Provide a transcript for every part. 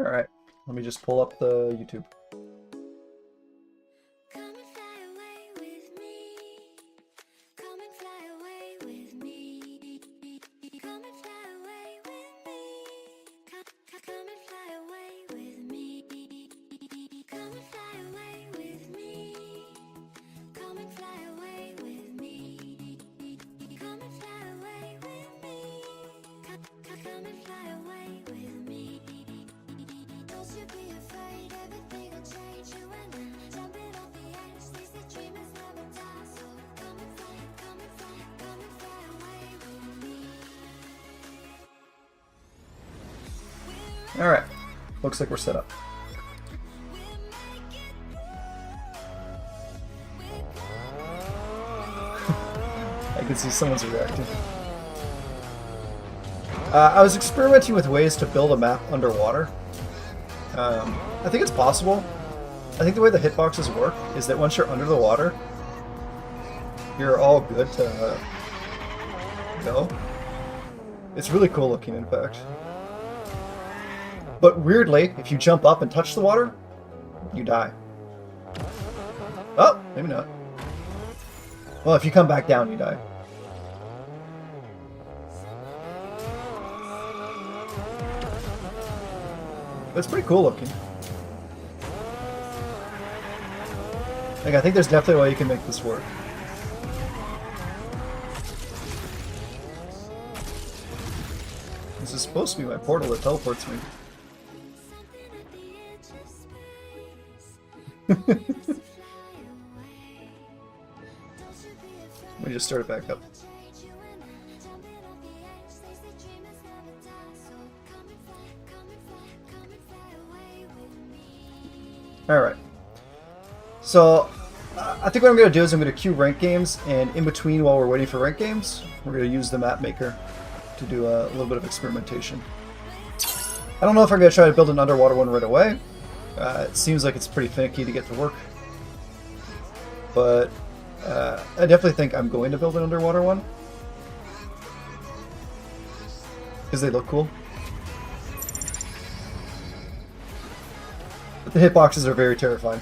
Alright, let me just pull up the YouTube. Come and fly away with me. Come and fly away with me. Come and fly away with me. Come and fly away with me. Come and fly away with me. Come and fly away with me. Come and fly away with me. Come and fly away with me. Don't you be afraid, everything will change. You and I jumping off the edge. They say dreamers never die. So come and fly, come and fly, come and fly away with me. Alright, looks like we're set up. I can see someone's reacting. I was experimenting with ways to build a map underwater. I think it's possible. I think the way the hitboxes work is that once you're under the water, you're all good to go. It's really cool looking, in fact. But weirdly, if you jump up and touch the water, you die. Oh, maybe not. Well, if you come back down, you die. But it's pretty cool looking. Like, I think there's definitely a way you can make this work. This is supposed to be my portal that teleports me. Let me just start it back up. Alright. So, I think what I'm going to do is I'm going to queue rank games, and in between while we're waiting for rank games, we're going to use the map maker to do a little bit of experimentation. I don't know if I'm going to try to build an underwater one right away. It seems like it's pretty finicky to get to work. But I definitely think I'm going to build an underwater one. Because they look cool. But the hitboxes are very terrifying.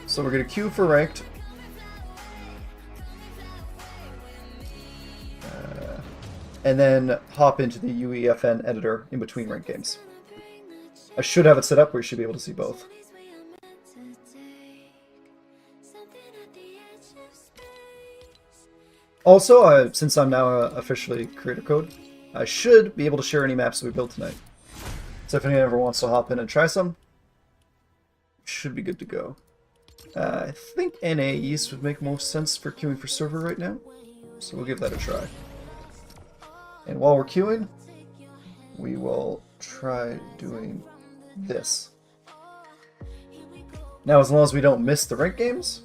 So we're going to queue for ranked. And then hop into the UEFN editor in between ranked games. I should have it set up where you should be able to see both. Also, since I'm now officially creator code, I should be able to share any maps we build tonight. So if anyone ever wants to hop in and try some, should be good to go. I think NA East would make most sense for queuing for server right now, so we'll give that a try. And while we're queuing, we will try doing this. Now, as long as we don't miss the rank games,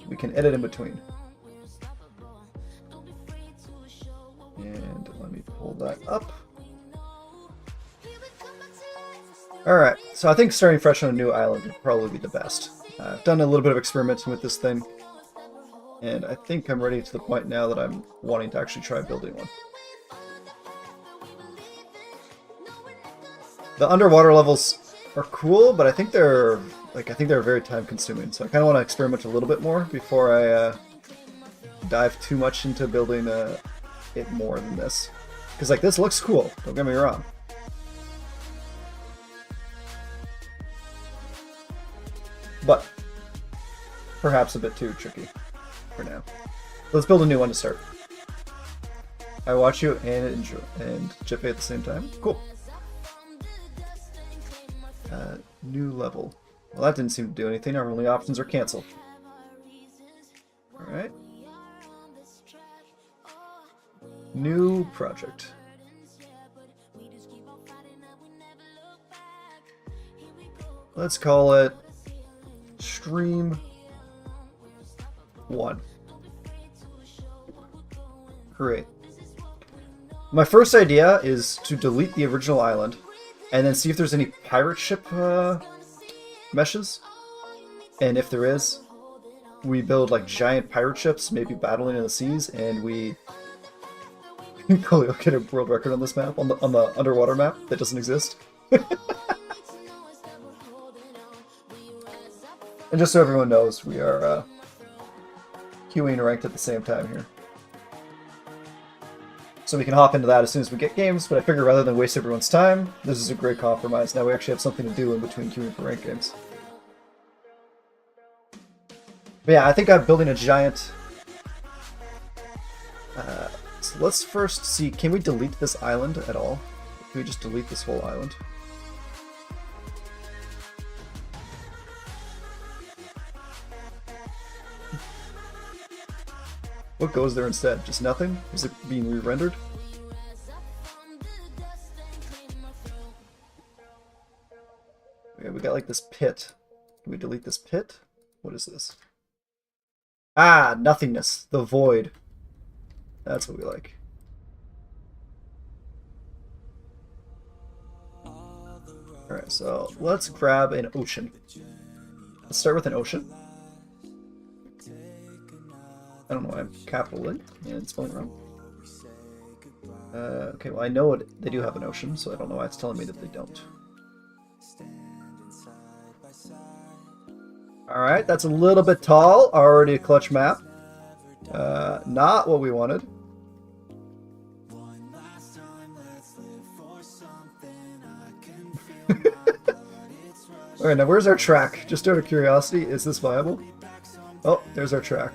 we can edit in between. And let me pull that up. Alright, so I think starting fresh on a new island would probably be the best. I've done a little bit of experimenting with this thing, and I think I'm ready to the point now that I'm wanting to actually try building one. The underwater levels are cool, but I think they're very time consuming, so I kind of want to experiment a little bit more before I dive too much into building it more than this. Because like this looks cool, don't get me wrong. But perhaps a bit too tricky for now. Let's build a new one to start. I watch you and enjoy and Jiffy at the same time. Cool. New level. Well, that didn't seem to do anything. Our only options are cancel. Alright. New project. Let's call it Stream 1. Great. My first idea is to delete the original island and then see if there's any pirate ship meshes. And if there is, we build like giant pirate ships, maybe battling in the seas, and we Khalil get a world record on this map, on the underwater map that doesn't exist. And just so everyone knows, we are queuing and ranked at the same time here. So we can hop into that as soon as we get games, but I figure rather than waste everyone's time, this is a great compromise. Now we actually have something to do in between queuing for ranked games. But yeah, I think I'm building a giant... so let's first see, can we delete this island at all? Can we just delete this whole island? What goes there instead? Just nothing? Is it being re-rendered? Okay, we got like this pit. Can we delete this pit? What is this? Ah, nothingness. The void. That's what we like. Alright, so let's grab an ocean. Let's start with an ocean. I don't know why I'm capitaling and spelling wrong. Okay, well I know they do have an ocean, so I don't know why it's telling me that they don't. Alright, that's a little bit tall. Already a clutch map. Not what we wanted. Alright, now where's our track? Just out of curiosity, is this viable? Oh, there's our track.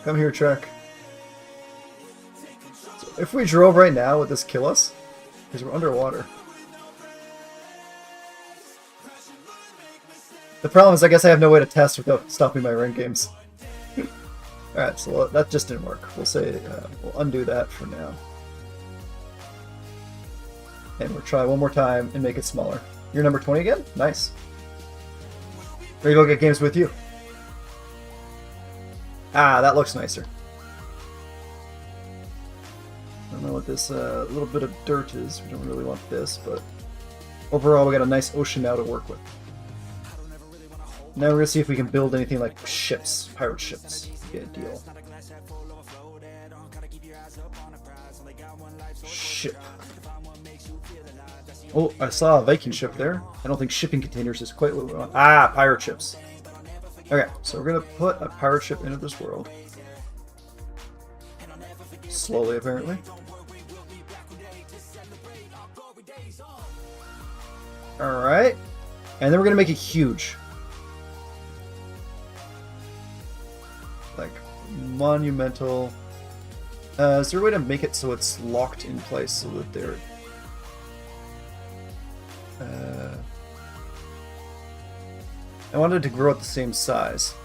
Come here, track. So if we drove right now, would this kill us? Because we're underwater. The problem is I guess I have no way to test without stopping my ranked games. Alright, so that just didn't work. We'll say, we'll undo that for now. And we'll try one more time and make it smaller. You're number 20 again? Nice. Ready to go get games with you. Ah, that looks nicer. I don't know what this little bit of dirt is. We don't really want this, but overall we got a nice ocean now to work with. Now we're going to see if we can build anything like ships, pirate ships. Get a deal. Ship. Oh, I saw a Viking ship there. I don't think shipping containers is quite what we want. Ah, pirate ships. Okay, so we're going to put a pirate ship into this world. Slowly, apparently. Alright. And then we're going to make it huge. Like, monumental. Is there a way to make it so it's locked in place so that they're... I wanted to grow at the same size.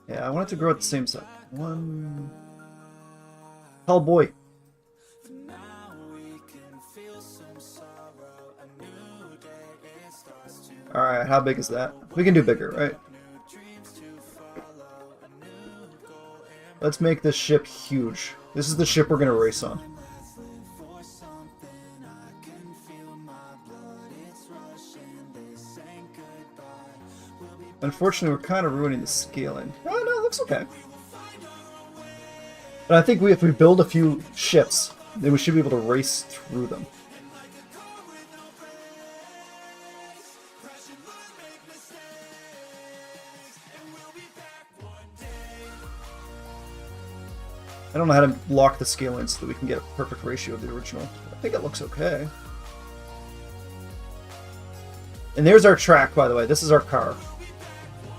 Yeah, I want it to grow at the same size. One... Tall boy. Alright, how big is that? We can do bigger, right? Let's make this ship huge. This is the ship we're going to race on. Unfortunately, we're kind of ruining the scaling. Oh, no, it looks okay. But I think if we build a few ships, then we should be able to race through them. I don't know how to lock the scaling so that we can get a perfect ratio of the original. I think it looks okay. And there's our track, by the way. This is our car.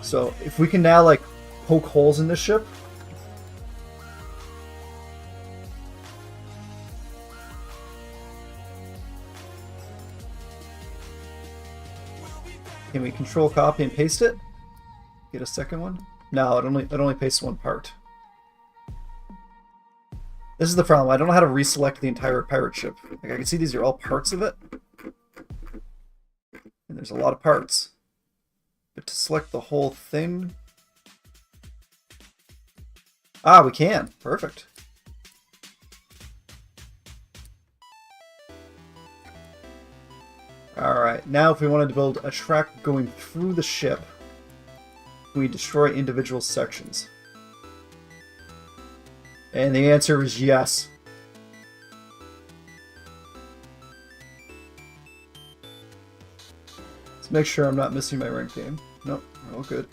So if we can now, like, poke holes in this ship. Can we control copy and paste it? Get a second one? No, it only pastes one part. This is the problem. I don't know how to reselect the entire pirate ship. Like, I can see these are all parts of it. And there's a lot of parts. But to select the whole thing... Ah, we can. Perfect. Alright, now if we wanted to build a track going through the ship, we destroy individual sections. And the answer is yes. Let's make sure I'm not missing my ranked game. Nope, we're all good.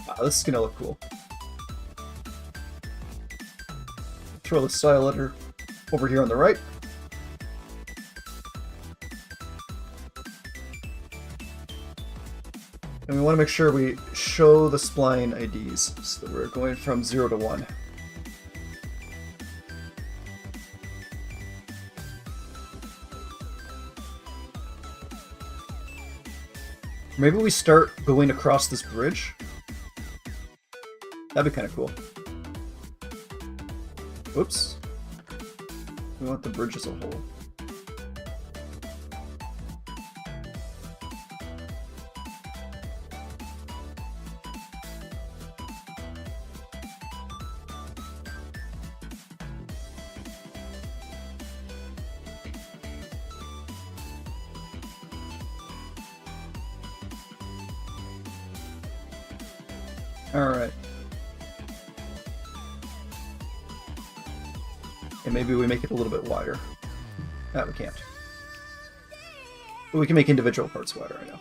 Wow, this is gonna look cool. Throw the style editor over here on the right. And we want to make sure we show the spline IDs so that we're going from 0 to 1. Maybe we start going across this bridge. That'd be kind of cool. Whoops. We want the bridge as a whole. Alright. And maybe we make it a little bit wider. No, we can't. But we can make individual parts wider, I know.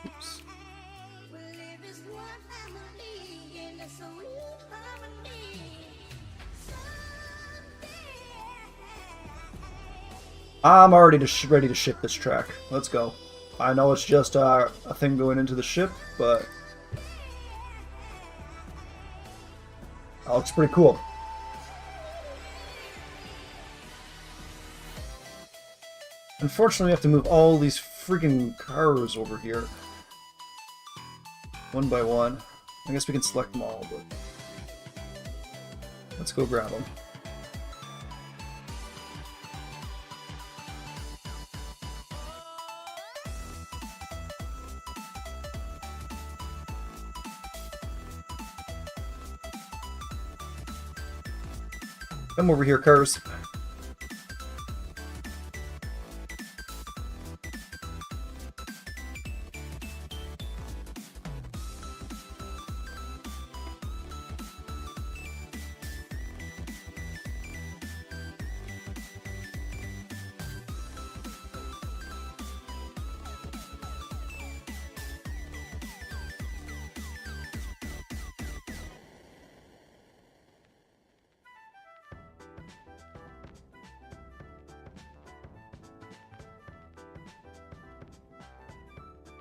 Oops. I'm already ready to ship this track. Let's go. I know it's just a thing going into the ship, but that looks pretty cool. Unfortunately, we have to move all these freaking cars over here. One by one. I guess we can select them all, but let's go grab them. Come over here, cars.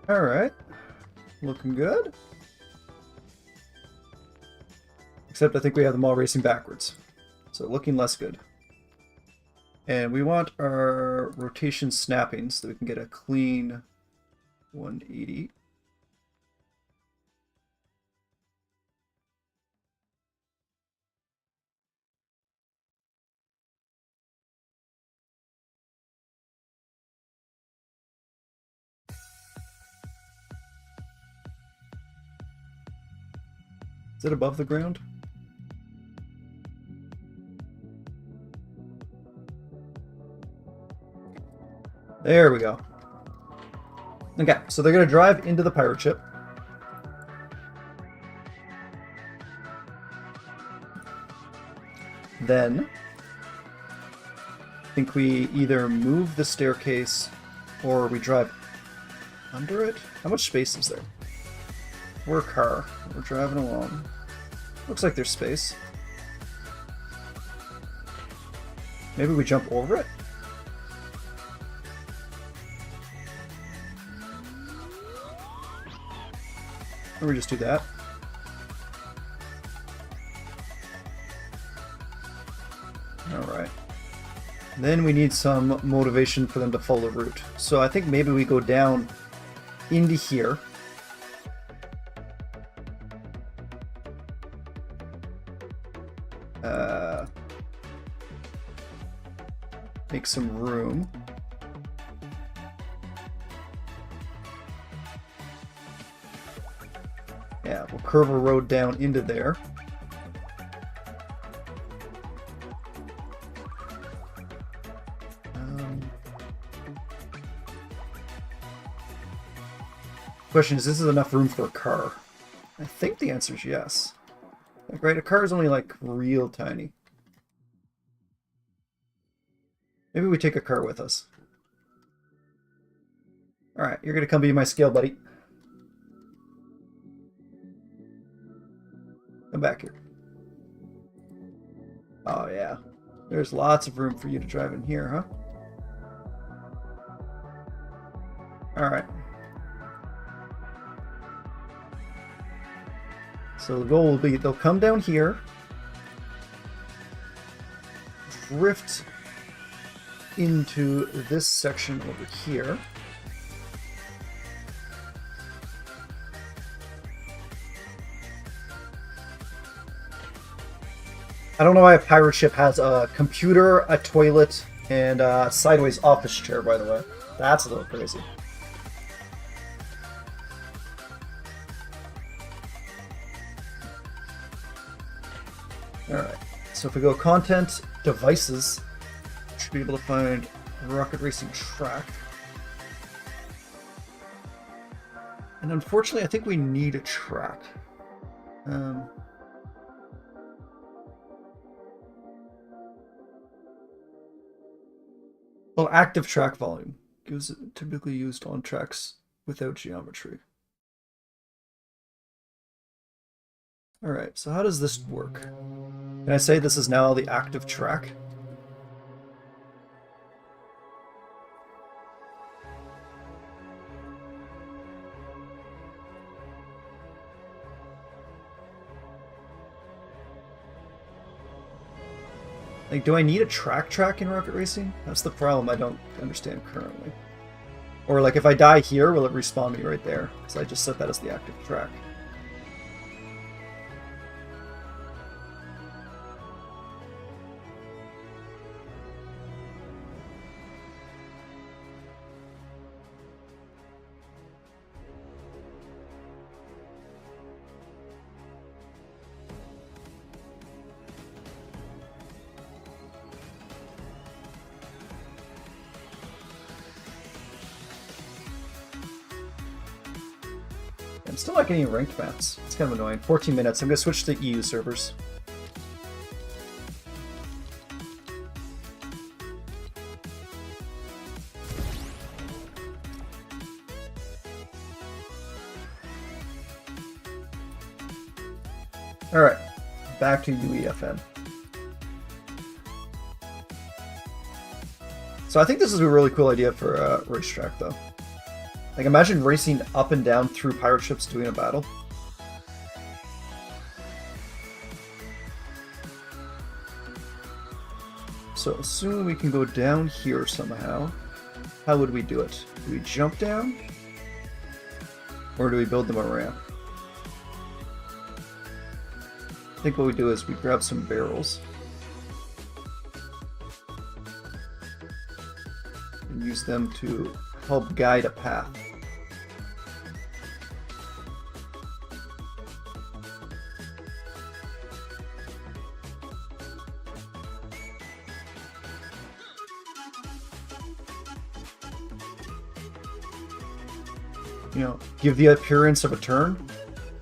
Alright. Looking good. Except I think we have them all racing backwards. So looking less good. And we want our rotation snapping so that we can get a clean 180. Is it above the ground? There we go. Okay, so they're going to drive into the pirate ship. Then, I think we either move the staircase or we drive under it. How much space is there? We're a car. We're driving along. Looks like there's space. Maybe we jump over it? Or we just do that? Alright. Then we need some motivation for them to follow the route. So I think maybe we go down into here. make some room. Yeah, we'll curve a road down into there. Question is, this is enough room for a car? I think the answer is yes. Like, right, a car is only like real tiny. Maybe we take a car with us. Alright, you're gonna come be my scale buddy. Come back here. Oh yeah. There's lots of room for you to drive in here, huh? Alright. So the goal will be they'll come down here, drift into this section over here. I don't know why a pirate ship has a computer, a toilet, and a sideways office chair, by the way. That's a little crazy. Alright, so if we go content, devices, we should be able to find Rocket Racing Track. And unfortunately, I think we need a track. Well, active track volume is typically used on tracks without geometry. Alright, so how does this work? Can I say this is now the active track? Like, do I need a track in Rocket Racing? That's the problem I don't understand currently. Or like, if I die here, will it respawn me right there? Because I just set that as the active track. I'm still not getting ranked maps. It's kind of annoying. 14 minutes. I'm going to switch to EU servers. Alright, back to UEFN. So I think this is a really cool idea for a racetrack, though. Like, imagine racing up and down through pirate ships doing a battle. So, assuming we can go down here somehow, how would we do it? Do we jump down? Or do we build them a ramp? I think what we do is we grab some barrels and use them to help guide a path. You know, give the appearance of a turn,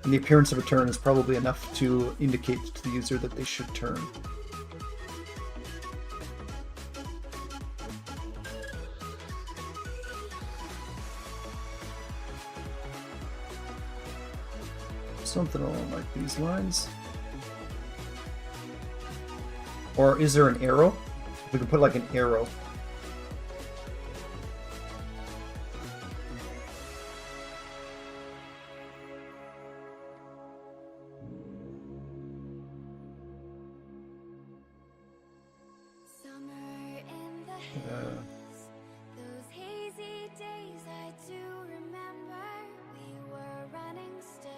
and the appearance of a turn is probably enough to indicate to the user that they should turn. Something along like these lines. Or is there an arrow? We can put like an arrow. Summer in the hills, those hazy days I do remember. We were running still,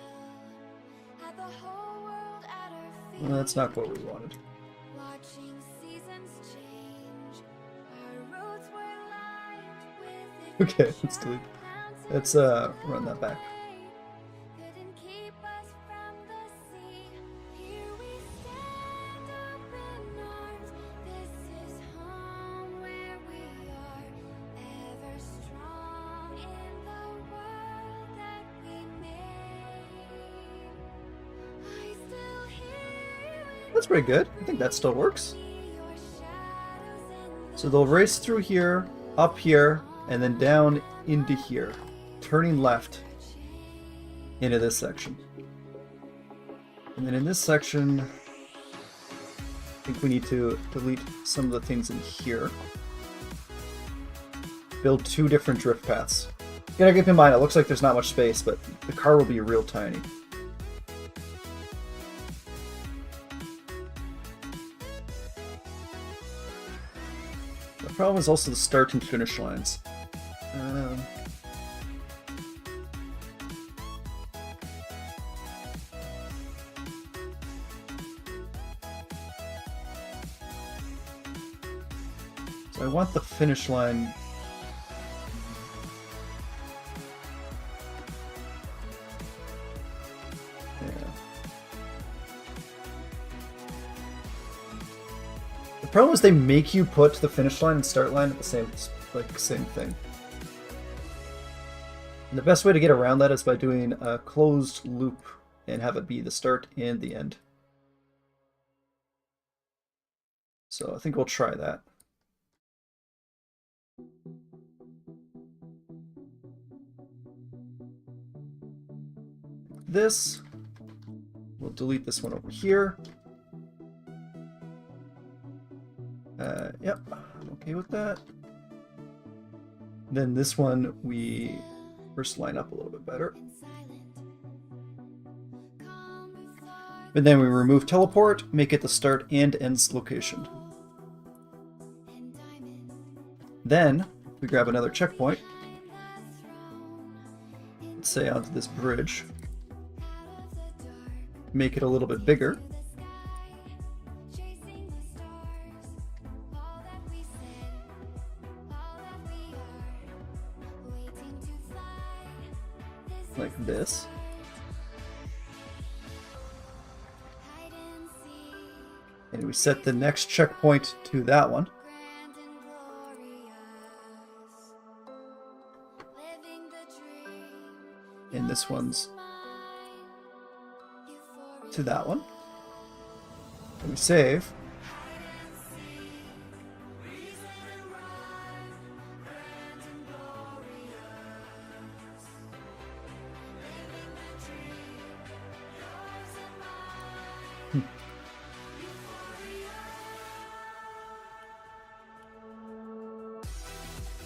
had the whole world at our feet. Well, that's not what we wanted. Watching seasons change, our Okay, let's delete. Let's run that back. Couldn't keep us from the sea. Here we stand open arms. This is home where we are, ever strong in the world that we made. I still hear you That's pretty good. I think that still works. in your shadows in the So they'll race through here, up here, and then down into here, turning left into this section. And then in this section, I think we need to delete some of the things in here. Build 2 different drift paths. You gotta keep in mind, it looks like there's not much space, but the car will be real tiny. The problem is also the start and finish lines. So I want the finish line. Yeah. The problem is they make you put the finish line and start line at the same thing. And the best way to get around that is by doing a closed loop and have it be the start and the end. So I think we'll try that. This. We'll delete this one over here. Yep, I'm okay with that. Then this one we first line up a little bit better. But then we remove teleport, make it the start and ends location. Then we grab another checkpoint. Let's say onto this bridge. Make it a little bit bigger. Like this. And we set the next checkpoint to that one. And this one's to that one. And we save.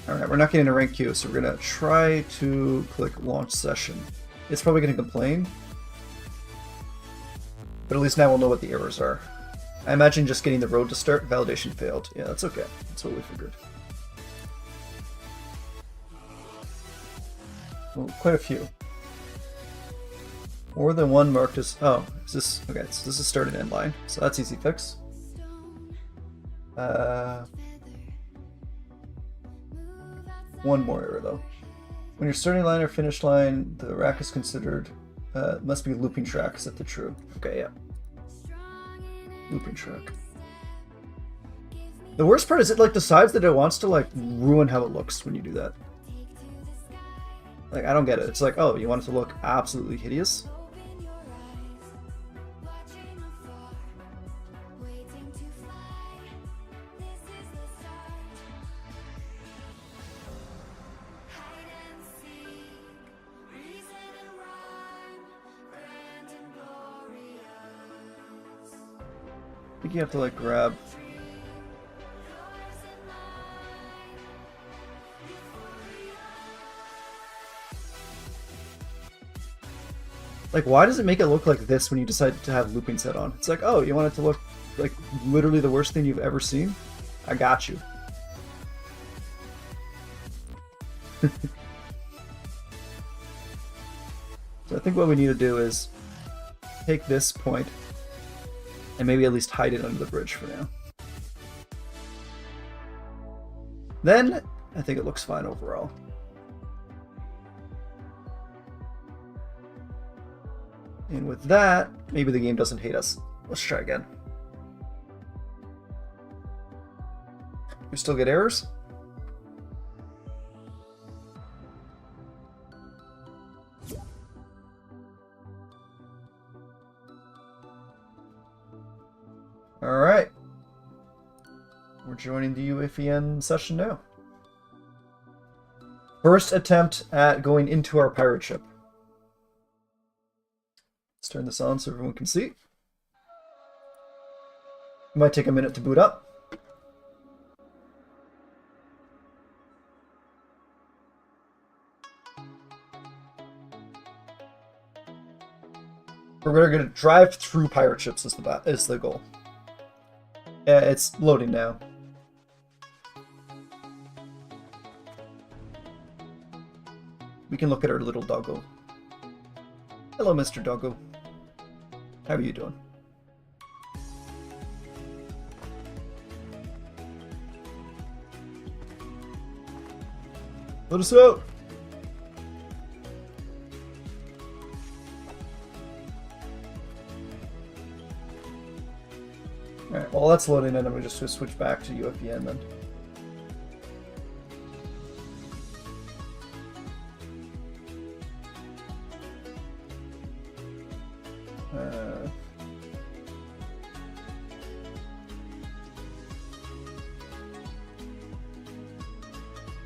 Alright, we're not getting a rank queue, so we're going to try to click launch session. It's probably going to complain, but at least now we'll know what the errors are. I imagine just getting the road to start, validation failed. Yeah, that's okay. That's what we figured. Well, quite a few. More than one marked as... Oh, is this... Okay, so this is start and end line, so that's easy fix. One more error though. When you're starting line or finish line, the rack is considered must be looping track. Set to true. Okay, yeah. Looping track. The worst part is it like decides that it wants to like ruin how it looks when you do that. Like I don't get it. It's like, oh, you want it to look absolutely hideous? I think you have to like grab. Like, why does it make it look like this when you decide to have looping set on? It's like, oh, you want it to look like literally the worst thing you've ever seen? I got you. So I think what we need to do is take this point and maybe at least hide it under the bridge for now. Then, I think it looks fine overall. And with that, maybe the game doesn't hate us. Let's try again. We still get errors? Alright. We're joining the UFEN session now. First attempt at going into our pirate ship. Let's turn this on so everyone can see. It might take a minute to boot up. We're going to drive through pirate ships is the goal. Yeah, it's loading now. We can look at our little doggo. Hello, Mr. Doggo. How are you doing? Let us out! Alright, well that's loading in, and we just switch back to UFEN then.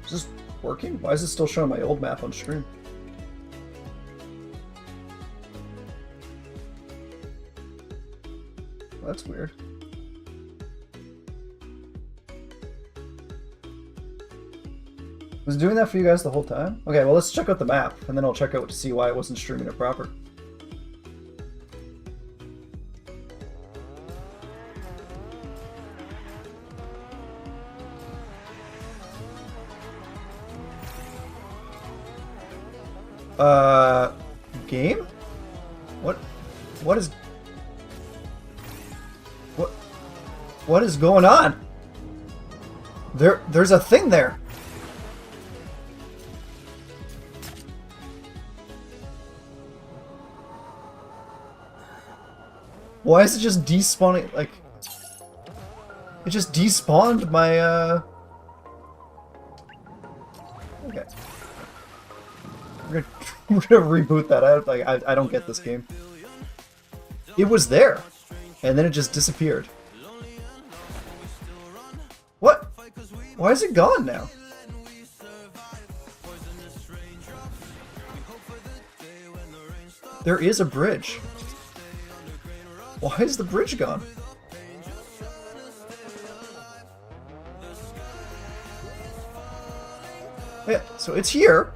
Is this working? Why is it still showing my old map on stream? Well, that's weird. Was it doing that for you guys the whole time? Okay, well let's check out the map, and then I'll check out to see why it wasn't streaming it proper. Game? What is going on? There's a thing there. Why is it just despawning? Like, it just despawned my, Okay. We're gonna reboot that. I don't get this game. It was there, and then it just disappeared. What? Why is it gone now? There is a bridge. Why is the bridge gone? Yeah, so it's here.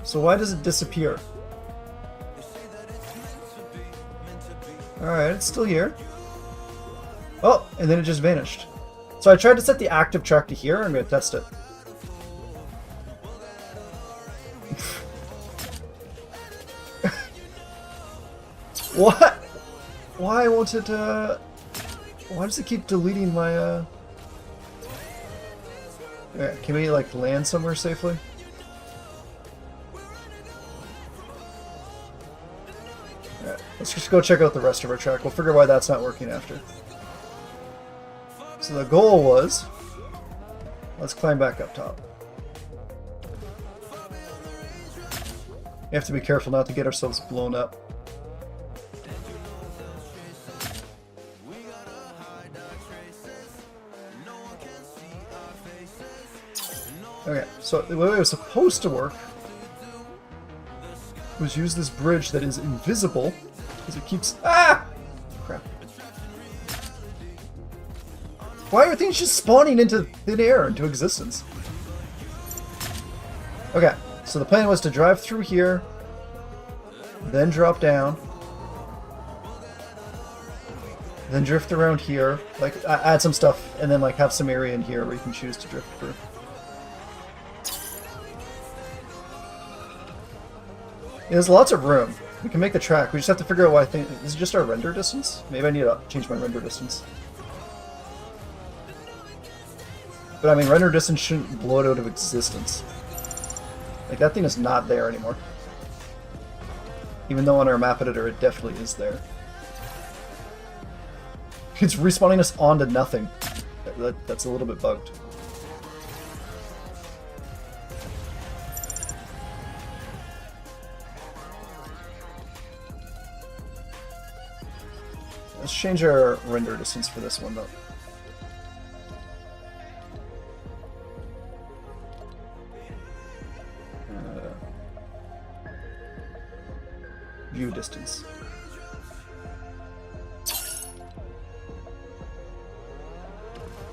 So why does it disappear? Alright, it's still here. Oh, and then it just vanished. So I tried to set the active track to here. I'm going to test it. What? Why won't it, why does it keep deleting my, Yeah, can we, like, land somewhere safely? Alright, let's just go check out the rest of our track. We'll figure out why that's not working after. So the goal was... Let's climb back up top. We have to be careful not to get ourselves blown up. Okay, so the way it was supposed to work was use this bridge that is invisible, because it keeps... Ah! Crap. Why are things just spawning into thin air, into existence? Okay, so the plan was to drive through here, then drop down, then drift around here, like add some stuff, and then like have some area in here where you can choose to drift through. There's lots of room. We can make the track. We just have to figure out why I think... Is it just our render distance? Maybe I need to change my render distance. But I mean, render distance shouldn't blow it out of existence. Like, that thing is not there anymore. Even though on our map editor it definitely is there. It's respawning us onto nothing. That's a little bit bugged. Let's change our render distance for this one though. View distance.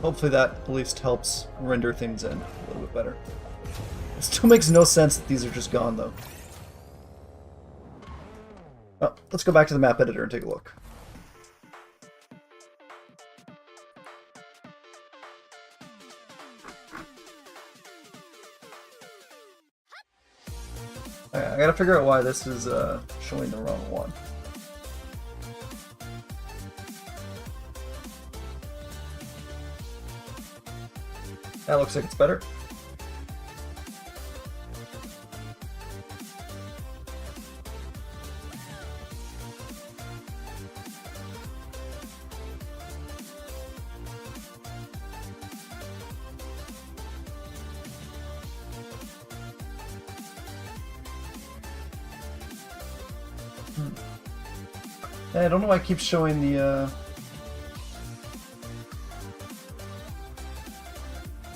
Hopefully that at least helps render things in a little bit better. It still makes no sense that these are just gone though. Well, let's go back to the map editor and take a look. I gotta figure out why this is showing the wrong one. That looks like it's better. I don't know why it keeps showing the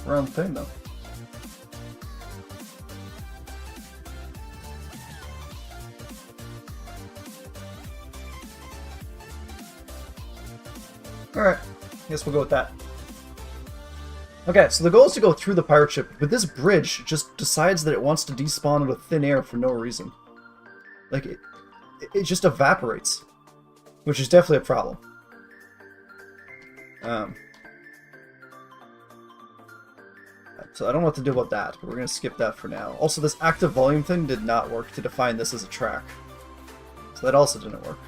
round thing though. Alright, guess we'll go with that. Okay, so the goal is to go through the pirate ship, but this bridge just decides that it wants to despawn into thin air for no reason. Like, it just evaporates. Which is definitely a problem. So I don't know what to do about that, but we're going to skip that for now. Also, this active volume thing did not work to define this as a track. So that also didn't work.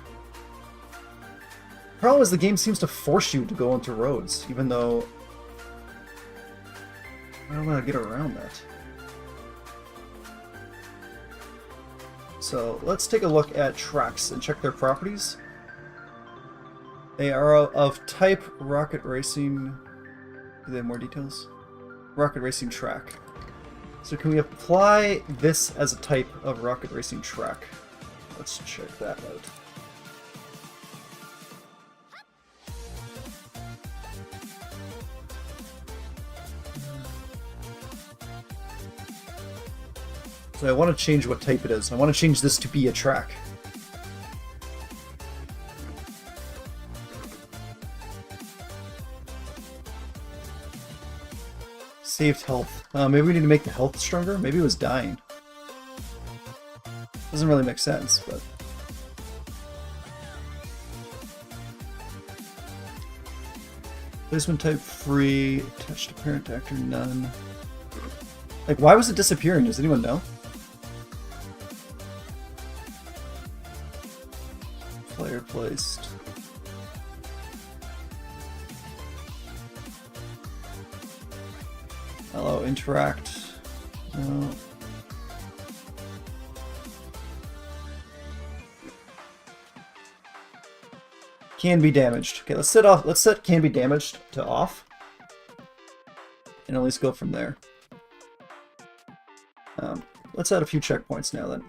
The problem is the game seems to force you to go into roads, even though I don't know how to get around that. So let's take a look at tracks and check their properties. They are of type Rocket Racing. Do they have more details? Rocket Racing track. So can we apply this as a type of Rocket Racing track? Let's check that out. So I want to change what type it is. I want to change this to be a track. Saved health. Maybe we need to make the health stronger? Maybe it was dying. Doesn't really make sense, but... Placement type free. Attached to parent actor none. Like, why was it disappearing? Does anyone know? Player placed. Hello, interact. No. Can be damaged. Okay, let's set can be damaged to off. And at least go from there. Let's add a few checkpoints now then.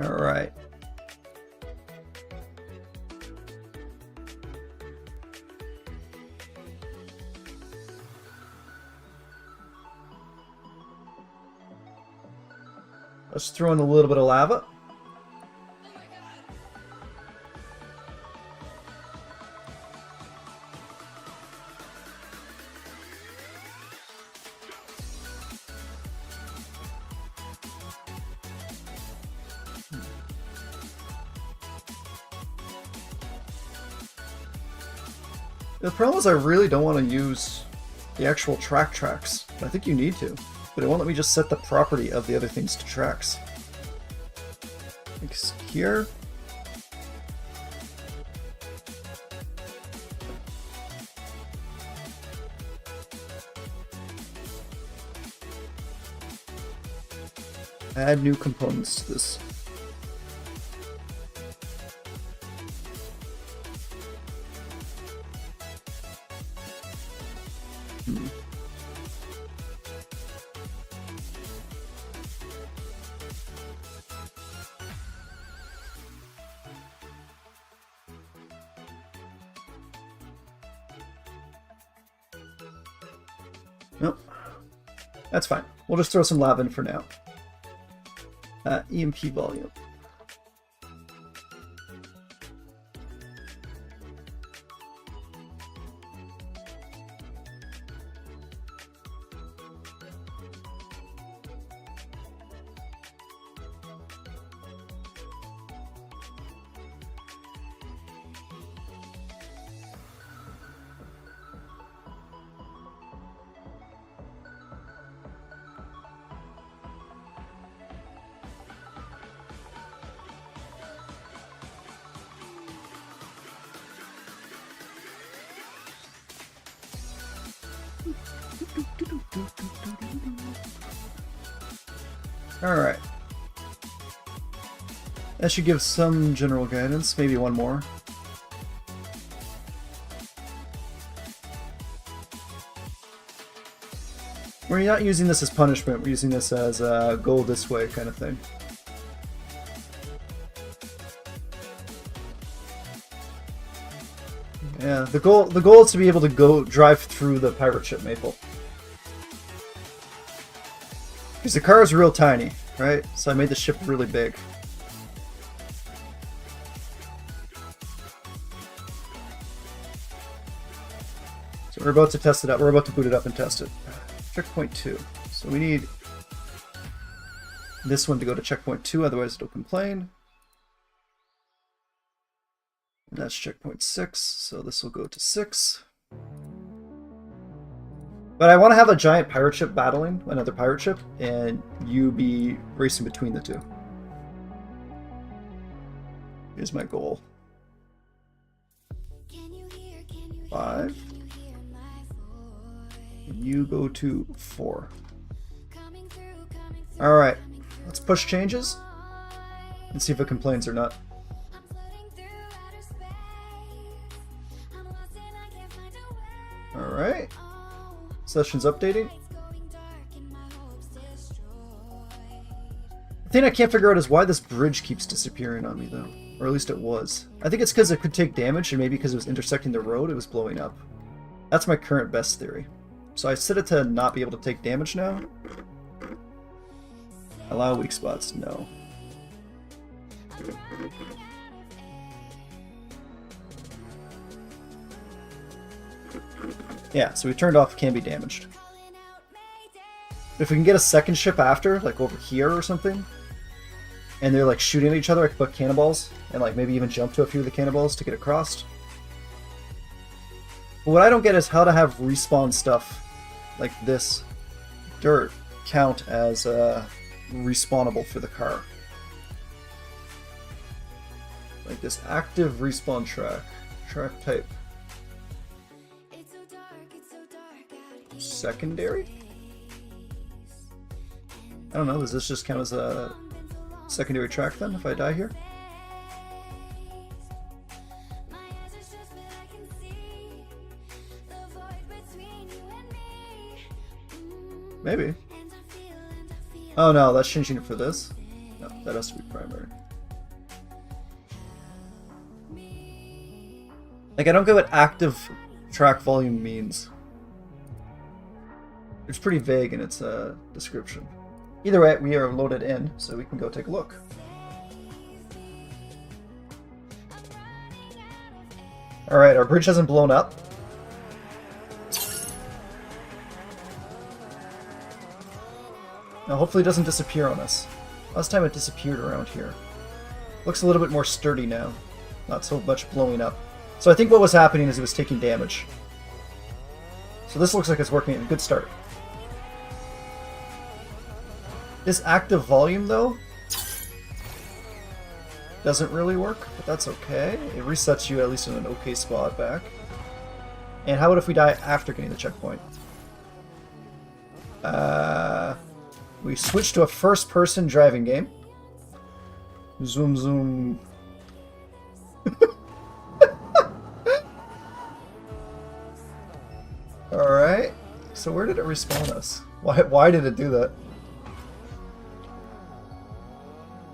All right. Let's throw in a little bit of lava. The problem is I really don't want to use the actual tracks. I think you need to. But it won't let me just set the property of the other things to tracks. Like here. Add new components to this. Nope. That's fine. We'll just throw some lava in for now. EMP volume. Alright. That should give some general guidance, maybe one more. We're not using this as punishment, we're using this as a go this way kind of thing. Yeah, the goal is to be able to go drive through the pirate ship, Maple. Because the car is real tiny, right? So I made the ship really big. So we're about to test it out. We're about to boot it up and test it. Checkpoint 2. So we need this one to go to checkpoint 2, otherwise it'll complain. And that's checkpoint 6, so this will go to 6. But I want to have a giant pirate ship battling another pirate ship, and you be racing between the two. Here's my goal. 5. And you go to 4. Alright, let's push changes and see if it complains or not. Alright. Session's updating. The thing I can't figure out is why this bridge keeps disappearing on me, though. Or at least it was. I think it's because it could take damage, and maybe because it was intersecting the road, it was blowing up. That's my current best theory. So I set it to not be able to take damage now. Allow weak spots, no. Yeah, so we turned off can be damaged. If we can get a second ship after, like over here or something, and they're like shooting at each other, I can put cannonballs and like maybe even jump to a few of the cannonballs to get across. But what I don't get is how to have respawn stuff like this dirt count as respawnable for the car. Like this active respawn track type. Secondary? I don't know, does this just count as a secondary track then if I die here? Maybe. Oh no, that's changing it for this. No, that has to be primary. Like, I don't get what active track volume means. It's pretty vague in its description. Either way, we are loaded in, so we can go take a look. Alright, our bridge hasn't blown up. Now hopefully it doesn't disappear on us. Last time it disappeared around here. Looks a little bit more sturdy now. Not so much blowing up. So I think what was happening is it was taking damage. So this looks like it's working. A good start. This active volume, though, doesn't really work, but that's okay. It resets you at least in an okay spot back. And how about if we die after getting the checkpoint? We switch to a first-person driving game. Zoom, zoom. Alright. So where did it respawn us? Why did it do that?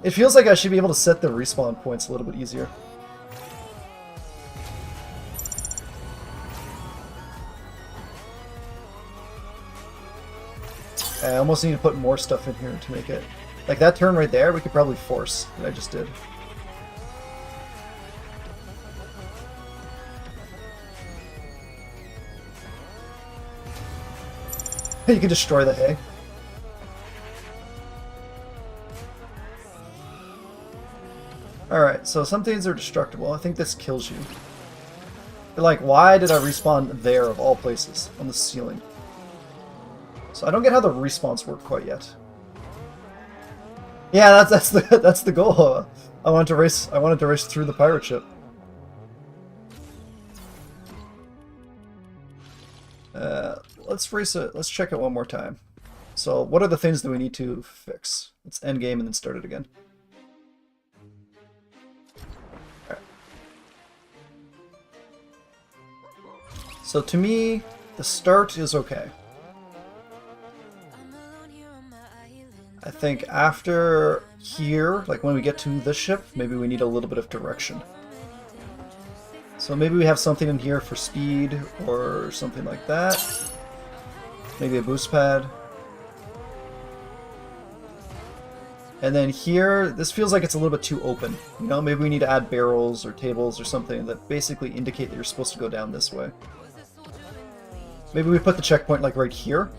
It feels like I should be able to set the respawn points a little bit easier. I almost need to put more stuff in here to make it... Like that turn right there, we could probably force, that I just did. You can destroy the hay. Alright, so some things are destructible. I think this kills you. But like, why did I respawn there of all places? On the ceiling. So I don't get how the respawns work quite yet. Yeah, that's the goal. I wanted to race through the pirate ship. Let's check it one more time. So what are the things that we need to fix? Let's end game and then start it again. Alright. So to me, the start is okay. I think after here, like when we get to the ship, maybe we need a little bit of direction. So maybe we have something in here for speed or something like that. Maybe a boost pad. And then here, this feels like it's a little bit too open. You know, maybe we need to add barrels or tables or something that basically indicate that you're supposed to go down this way. Maybe we put the checkpoint like right here,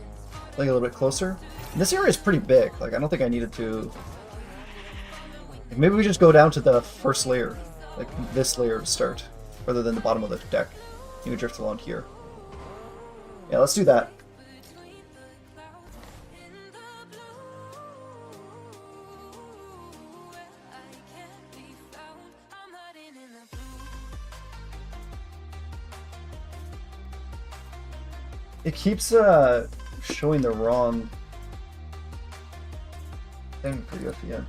like a little bit closer. And this area is pretty big. Like, I don't think I needed to... Like, maybe we just go down to the first layer, like this layer to start, rather than the bottom of the deck. You can drift along here. Yeah, let's do that. It keeps showing the wrong thing for you at the end.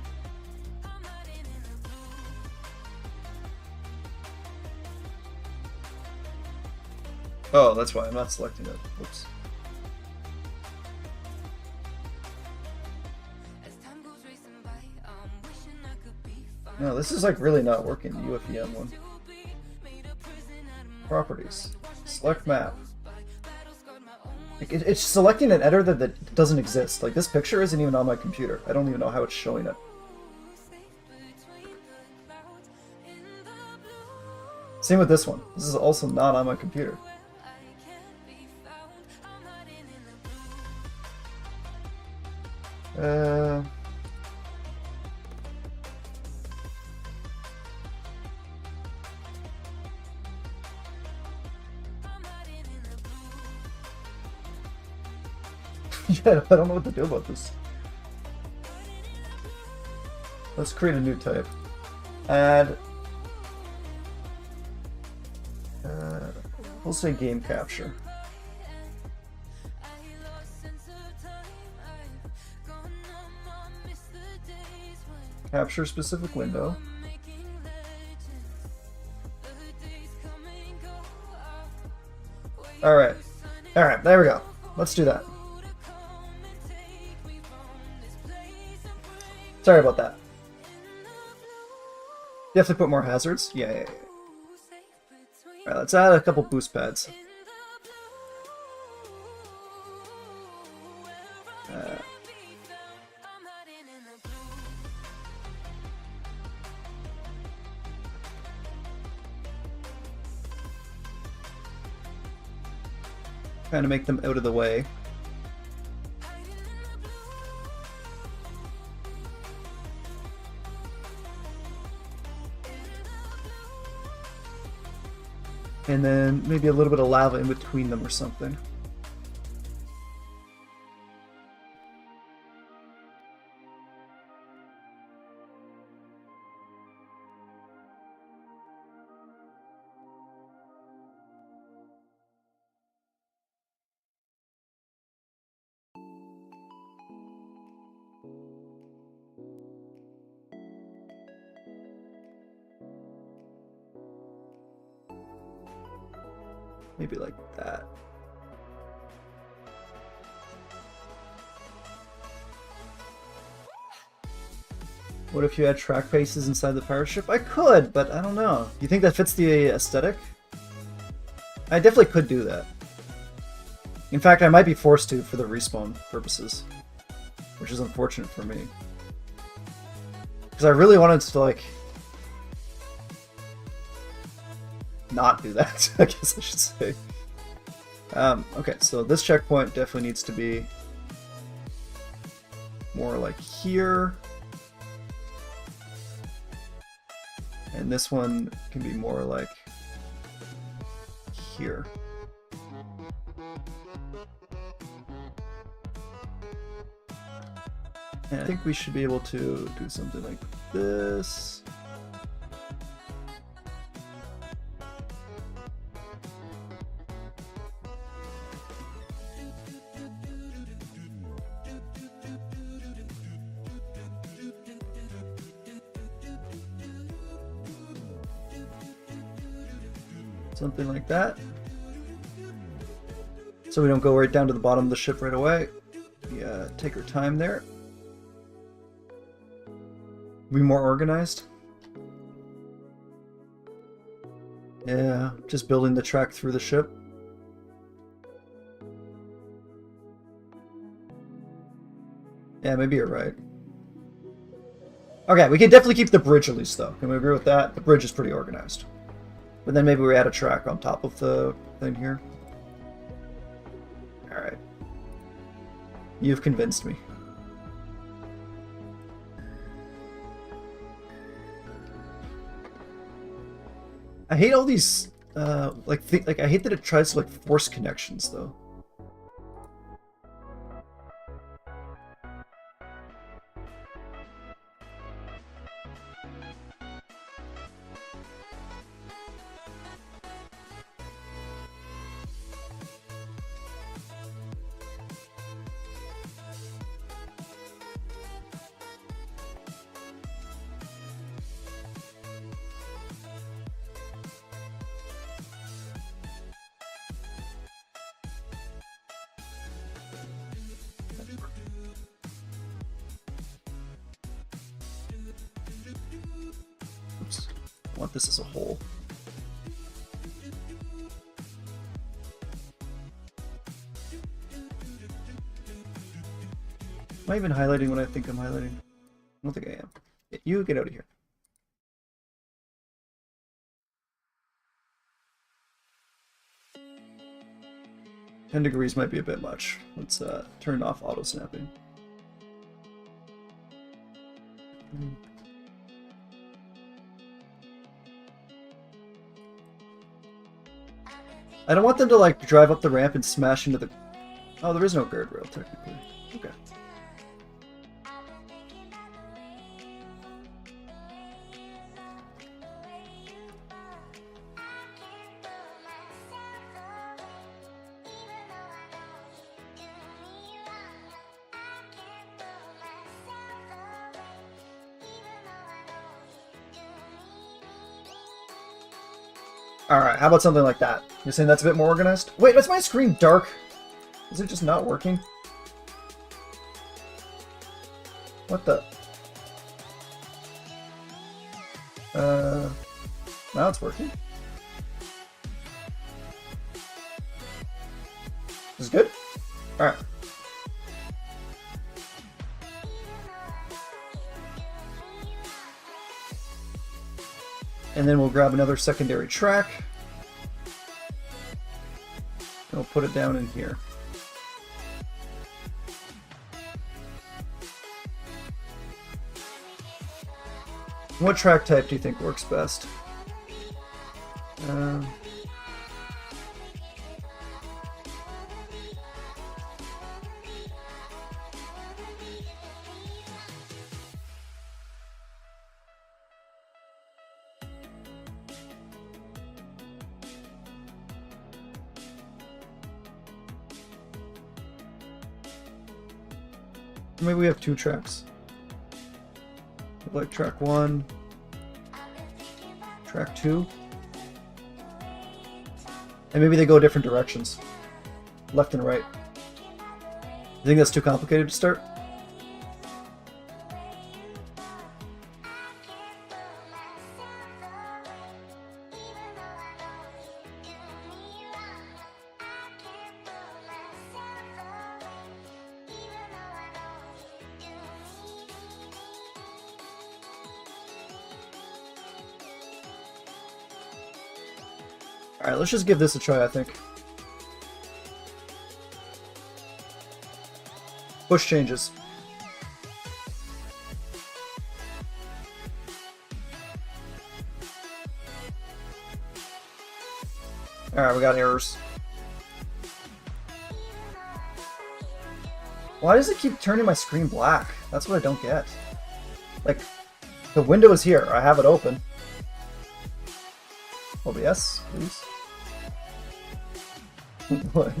Oh, that's why I'm not selecting it. Oops. No, this is like really not working, the UFEM one. Properties. Select map. It's selecting an editor that doesn't exist. Like, this picture isn't even on my computer. I don't even know how it's showing it. Same with this one. This is also not on my computer. Yeah, I don't know what to do about this. Let's create a new type. Add... we'll say game capture. Capture specific window. Alright. Alright, there we go. Let's do that. Sorry about that. You have to put more hazards? Yeah. Alright, let's add a couple boost pads. Trying to make them out of the way. And then maybe a little bit of lava in between them or something. Maybe like that. What if you had track faces inside the pirate ship? I could, but I don't know. You think that fits the aesthetic? I definitely could do that. In fact, I might be forced to for the respawn purposes, which is unfortunate for me. Because I really wanted to, like, not do that, I guess I should say. Okay, so this checkpoint definitely needs to be more like here. And this one can be more like here. And I think we should be able to do something like this. Something like that. So we don't go right down to the bottom of the ship right away. We take our time there. Be more organized. Yeah, just building the track through the ship. Yeah, maybe you're right. Okay, we can definitely keep the bridge at least, though. Can we agree with that? The bridge is pretty organized. But then maybe we add a track on top of the thing here. Alright. You've convinced me. I hate all these, like I hate that it tries to, like, force connections, though. Oops. I want this as a whole. Am I even highlighting what I think I'm highlighting? I don't think I am. You get out of here. $10 might be a bit much. Let's turn off auto snapping. I don't want them to, like, drive up the ramp and smash into the... Oh, there is no guardrail, technically. Okay. Alright, how about something like that? You're saying that's a bit more organized? Wait, is my screen dark? Is it just not working? What the? Now it's working. This is good? Alright. And then we'll grab another secondary track. And we'll put it down in here. What track type do you think works best? Maybe we have 2 tracks. Like track 1, track 2. And maybe they go different directions. Left and right. You think that's too complicated to start? Alright, let's just give this a try, I think. Push changes. Alright, we got errors. Why does it keep turning my screen black? That's what I don't get. Like, the window is here. I have it open. OBS, please. Like,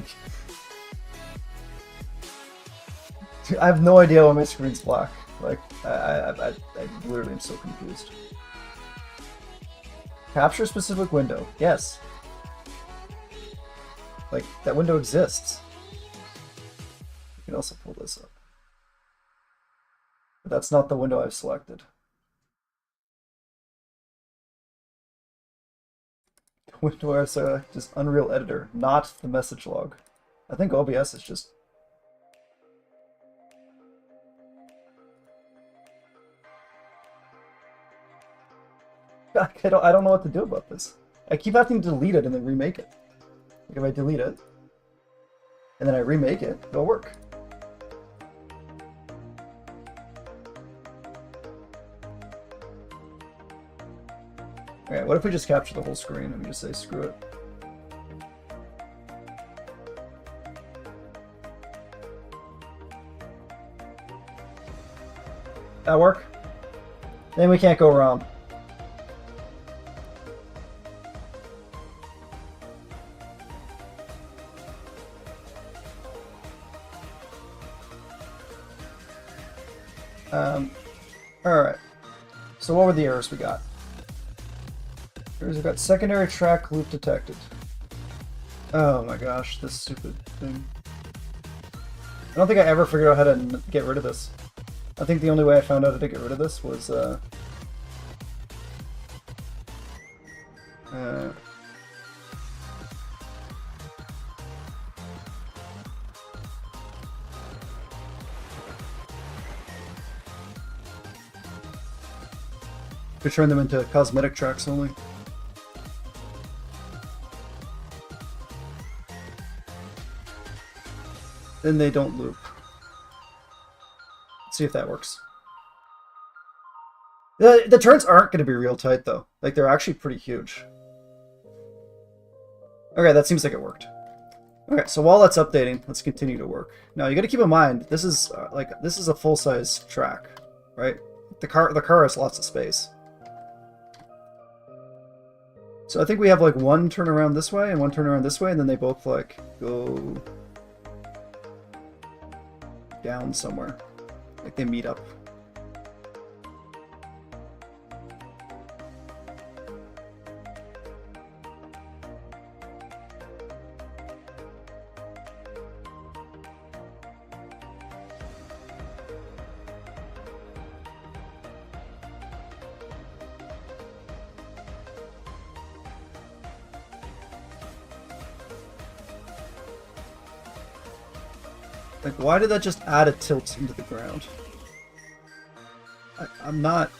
I have no idea why my screen's black. Like, I literally am so confused. Capture specific window. Yes. Like, that window exists. You can also pull this up. But that's not the window I've selected. Window I select is Unreal Editor, not the message log. I think OBS is just... I don't know what to do about this. I keep having to delete it and then remake it. Like if I delete it, and then I remake it, it'll work. Alright, what if we just capture the whole screen and we just say screw it? That work? Then we can't go wrong. Alright. So what were the errors we got? Errors we got secondary track loop detected. Oh my gosh, this stupid thing. I don't think I ever figured out how to get rid of this. I think the only way I found out how to get rid of this was to turn them into cosmetic tracks only. Then they don't loop. Let's see if that works. The turns aren't going to be real tight though. Like they're actually pretty huge. Okay, that seems like it worked. Okay, so while that's updating, let's continue to work. Now you got to keep in mind this is this is a full-size track, right? The car has lots of space. So I think we have like one turnaround this way and one turnaround this way, and then they both like go down somewhere. Like they meet up. Like, why did that just add a tilt into the ground? I'm not...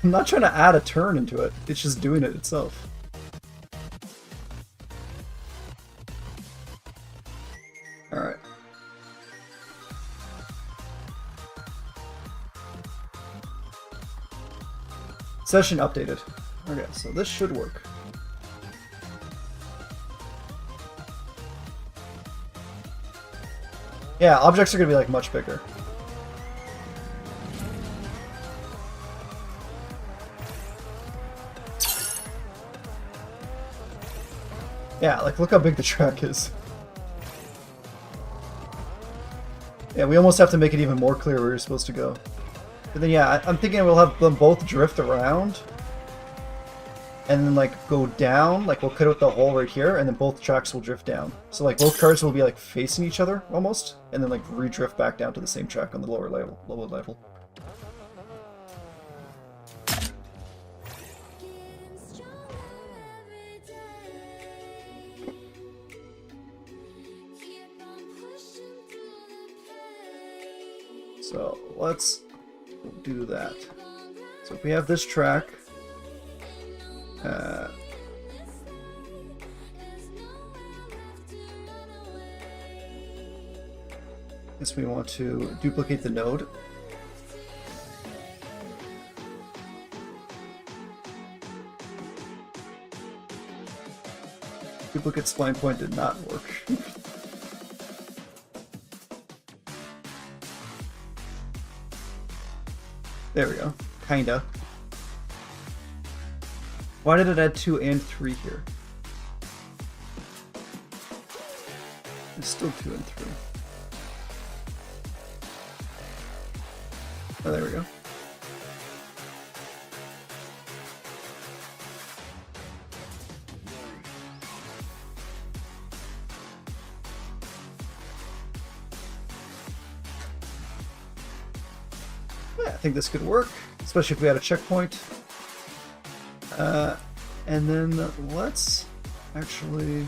I'm not trying to add a turn into it. It's just doing it itself. Alright. Session updated. Okay, so this should work. Yeah, objects are gonna be like much bigger. Yeah, like look how big the track is. Yeah, we almost have to make it even more clear where you're supposed to go. But then yeah, I'm thinking we'll have them both drift around. And then like go down, like we'll cut out the hole right here, and then both tracks will drift down. So like both cars will be like facing each other almost, and then like re-drift back down to the same track on the lower level. Getting stronger every day. Keep on pushing through the pain. So let's do that. So if we have this track, There's nowhere left to run away. guess we want to duplicate the node. Duplicate spline point did not work. There we go. Kinda. Why did it add 2 and 3 here? It's still 2 and 3. Oh, there we go. Yeah, I think this could work, especially if we had a checkpoint. And then let's actually...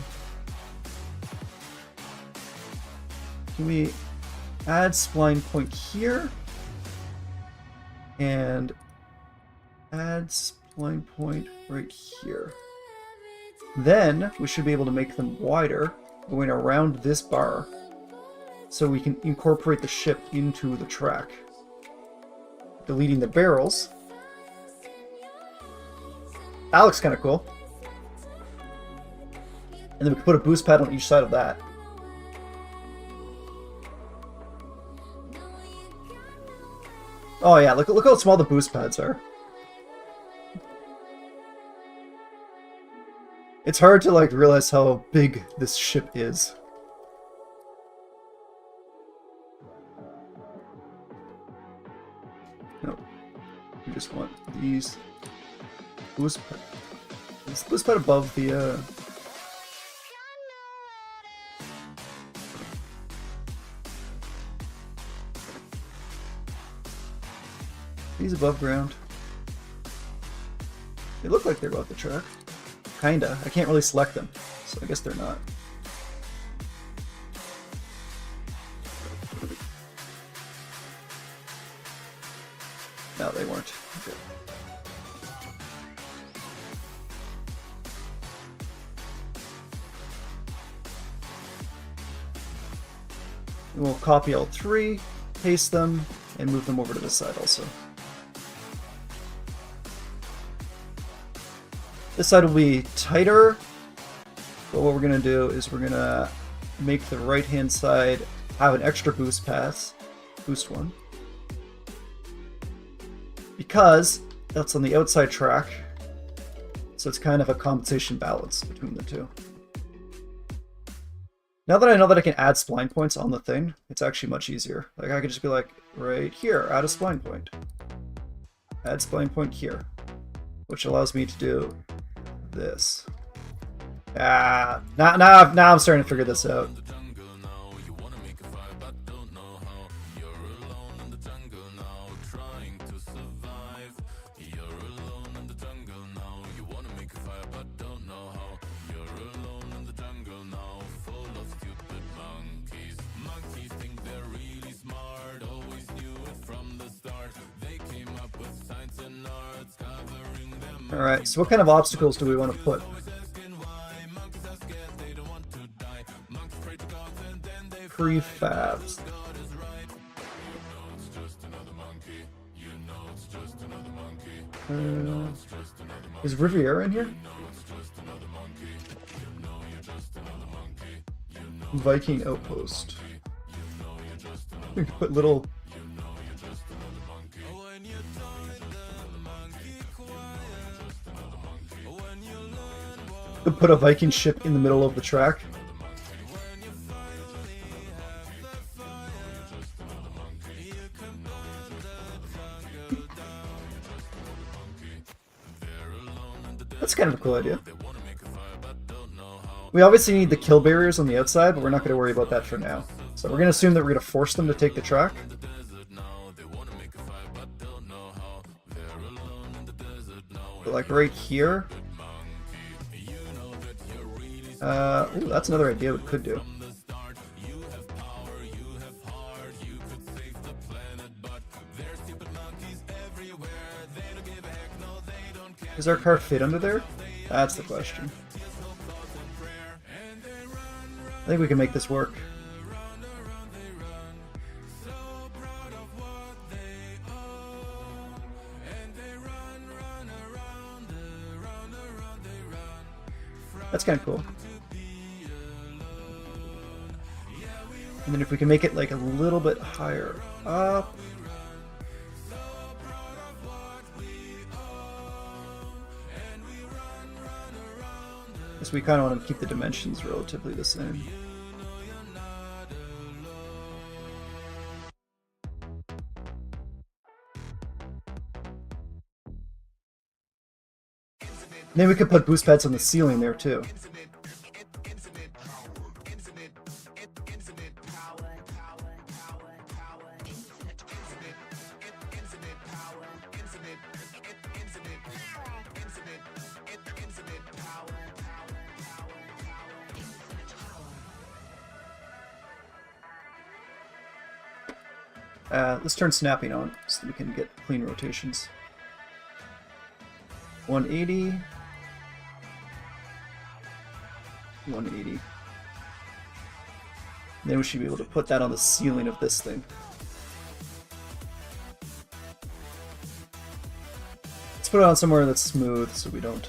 Can we add spline point here? And add spline point right here. Then we should be able to make them wider going around this bar so we can incorporate the ship into the track. Deleting the barrels. That looks kind of cool. And then we can put a boost pad on each side of that. Oh yeah, look how small the boost pads are. It's hard to like realize how big this ship is. No, we just want these boost pad. This boost pad above the these above ground. They look like they're above the track. Kinda. I can't really select them, so I guess they're not. No, they weren't. Okay. And we'll copy all three, paste them, and move them over to this side also. This side will be tighter, but what we're going to do is we're going to make the right hand side have an extra boost pass, boost one, because that's on the outside track, so it's kind of a compensation balance between the two. Now that I know that I can add spline points on the thing, it's actually much easier. Like I could just be like, right here, add a spline point. Add spline point here, which allows me to do this. Now I'm starting to figure this out. Alright, so what kind of obstacles do we want to put? Prefabs. Is Riviera in here? Viking Outpost. We could put little... Put a Viking ship in the middle of the track. That's kind of a cool idea. We obviously need the kill barriers on the outside, but we're not going to worry about that for now. So we're going to assume that we're going to force them to take the track. But like right here. Ooh, that's another idea we could do. Does our car fit under there? That's the question. I think we can make this work. That's kind of cool. And then if we can make it like a little bit higher up. So we kind of want to keep the dimensions relatively the same. Maybe we could put boost pads on the ceiling there too. Let's turn snapping on so that we can get clean rotations. 180. 180. Then we should be able to put that on the ceiling of this thing. Let's put it on somewhere that's smooth so we don't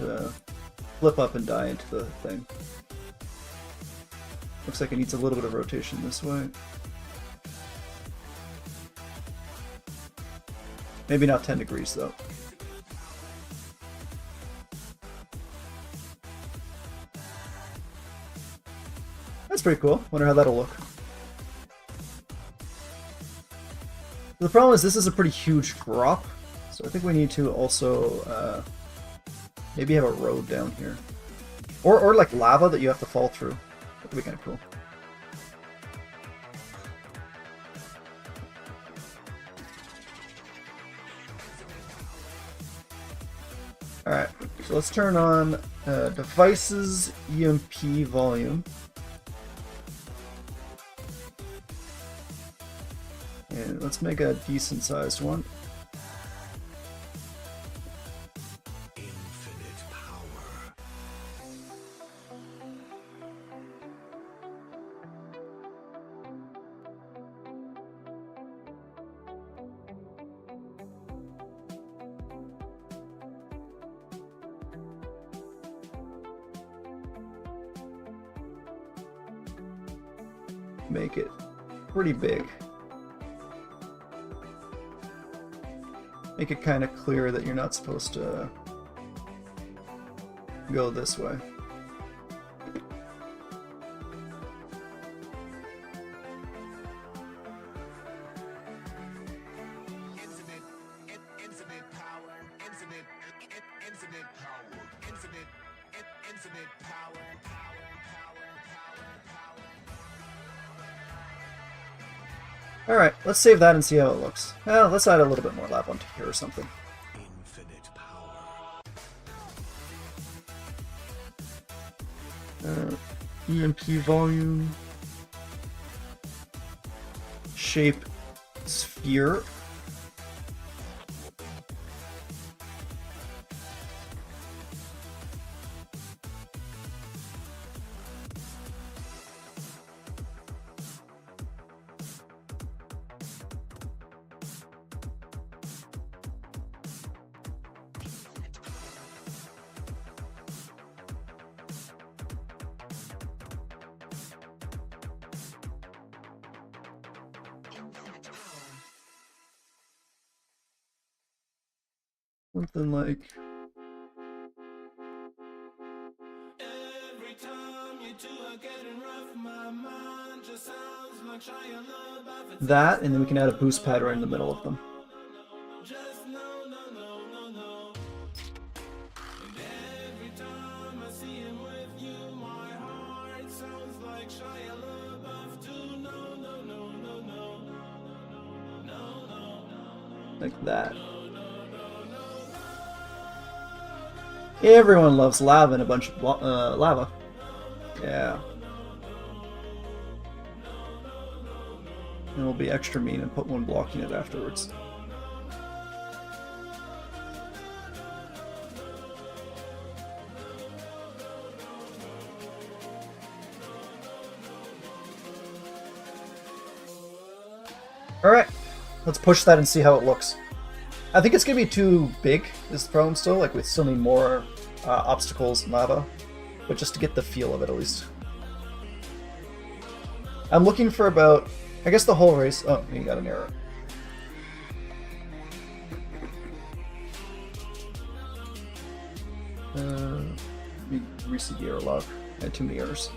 flip up and die into the thing. Looks like it needs a little bit of rotation this way. Maybe not 10 degrees though. That's pretty cool. Wonder how that'll look. The problem is this is a pretty huge drop, so I think we need to also maybe have a road down here. Or like lava that you have to fall through. That would be kind of cool. Alright, so let's turn on devices EMP volume. And let's make a decent sized one. Infinite power. Make it pretty big. Make it kind of clear that you're not supposed to go this way. Alright, let's save that and see how it looks. Well, let's add a little bit more lava onto here or something. Infinite power. EMP volume. Shape sphere. Something like That, and then we can add a boost pad right in the middle of them. Like that. Everyone loves lava and a bunch of lava. Yeah. And we'll be extra mean and put one blocking it afterwards. Alright, let's push that and see how it looks. I think it's going to be too big, is the problem still. Like, we still need more obstacles and lava. But just to get the feel of it, at least. I'm looking for about, I guess the whole race. Oh, you got an error. Let me reset the error log. I had too many errors.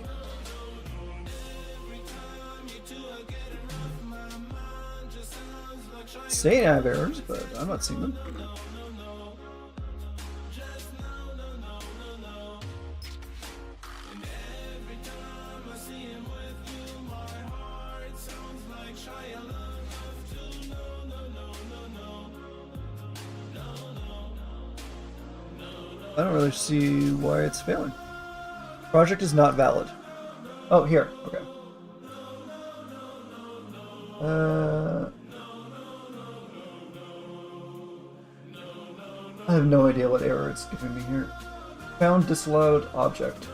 Saying I have errors, but I'm not seeing them. I don't really see why it's failing. Project is not valid. Oh, here. Okay. I have no idea what error it's giving me here. Found disallowed object.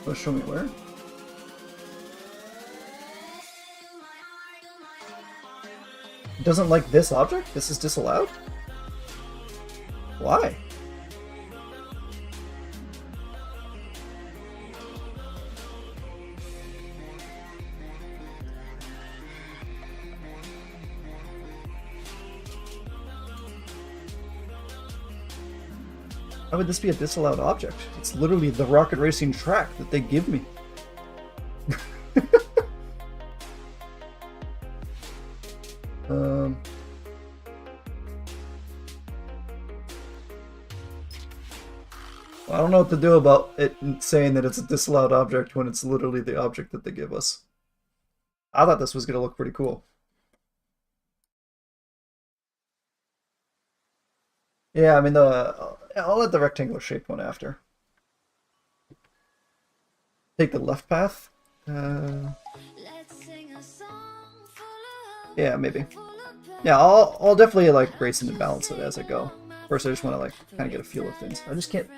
Oh, show me where? It doesn't like this object? This is disallowed? Why? Why would this be a disallowed object? It's literally the rocket racing track that they give me. I don't know what to do about it saying that it's a disallowed object when it's literally the object that they give us. I thought this was going to look pretty cool. Yeah, I mean, I'll let the rectangular shaped one after. Take the left path. Yeah, maybe. Yeah, I'll definitely like race and balance it as I go. First, I just want to like kind of get a feel of things. I just can't.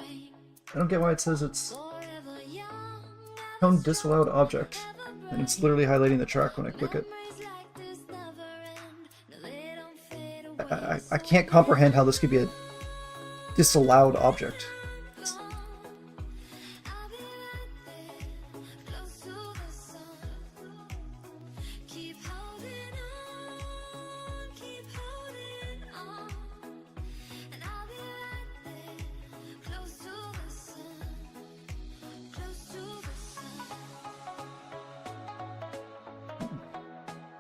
I don't get why it says it's found disallowed object, and it's literally highlighting the track when I click it. I can't comprehend how this could be a disallowed object.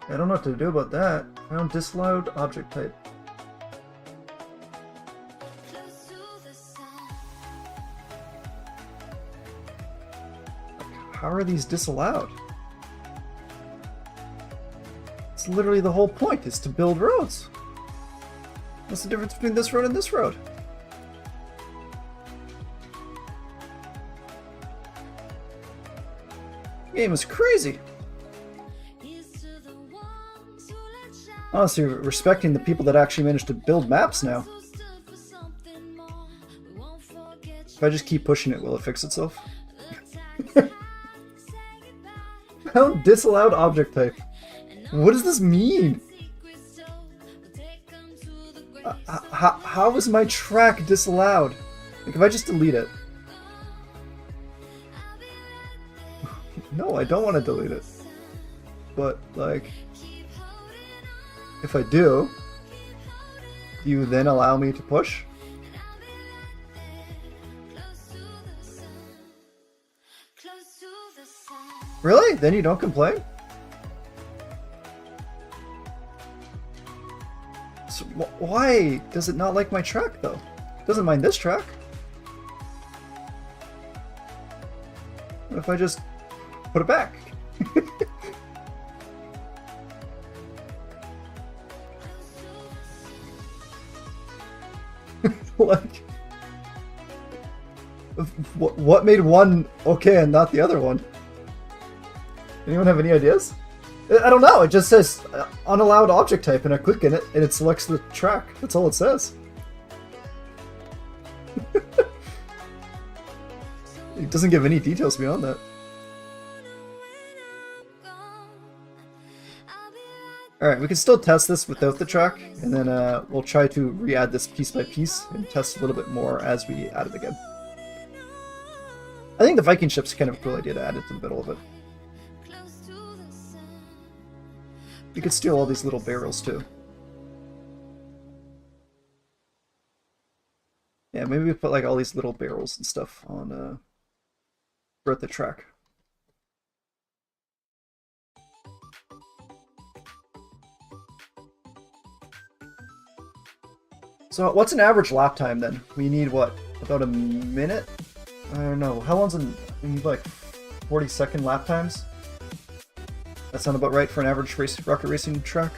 I don't know what to do about that. Found disallowed object type. How are these disallowed? It's literally the whole point, is to build roads. What's the difference between this road and this road? Game is crazy. Honestly, respecting the people that actually managed to build maps now. If I just keep pushing it, will it fix itself? Found disallowed object type. What does this mean? How is my track disallowed? Like, if I just delete it. No, I don't want to delete it. But, like, if I do you then allow me to push? Really? Then you don't complain? So why does it not like my track though? It doesn't mind this track. What if I just put it back? Like, what made one okay and not the other one? Anyone have any ideas? I don't know. It just says unallowed object type, and I click in it, and it selects the track. That's all it says. It doesn't give any details beyond that. Alright, we can still test this without the track, and then we'll try to re-add this piece by piece and test a little bit more as we add it again. I think the Viking ship's kind of a cool idea to add it to the middle of it. You could steal all these little barrels too. Yeah, maybe we put like all these little barrels and stuff on throughout the track. So what's an average lap time then? We need what? About a minute? I don't know. How long's we need like 40-second lap times? That sound about right for an average rocket racing track?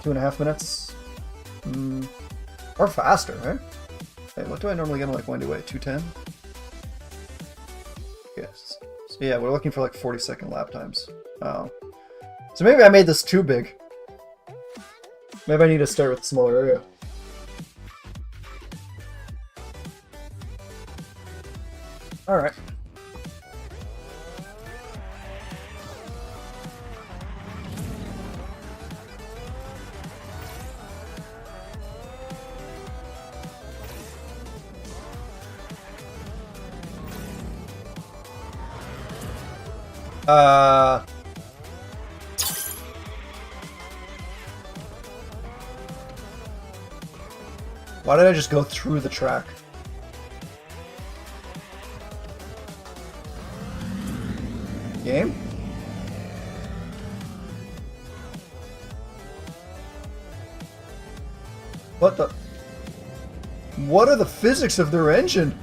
2.5 minutes? Or faster, right? Hey, what do I normally get on like Windy Way? 210? Yes. So yeah, we're looking for like 40-second lap times. Oh. So maybe I made this too big. Maybe I need to start with a smaller area. Alright. Why did I just go through the track? Game? What the? What are the physics of their engine?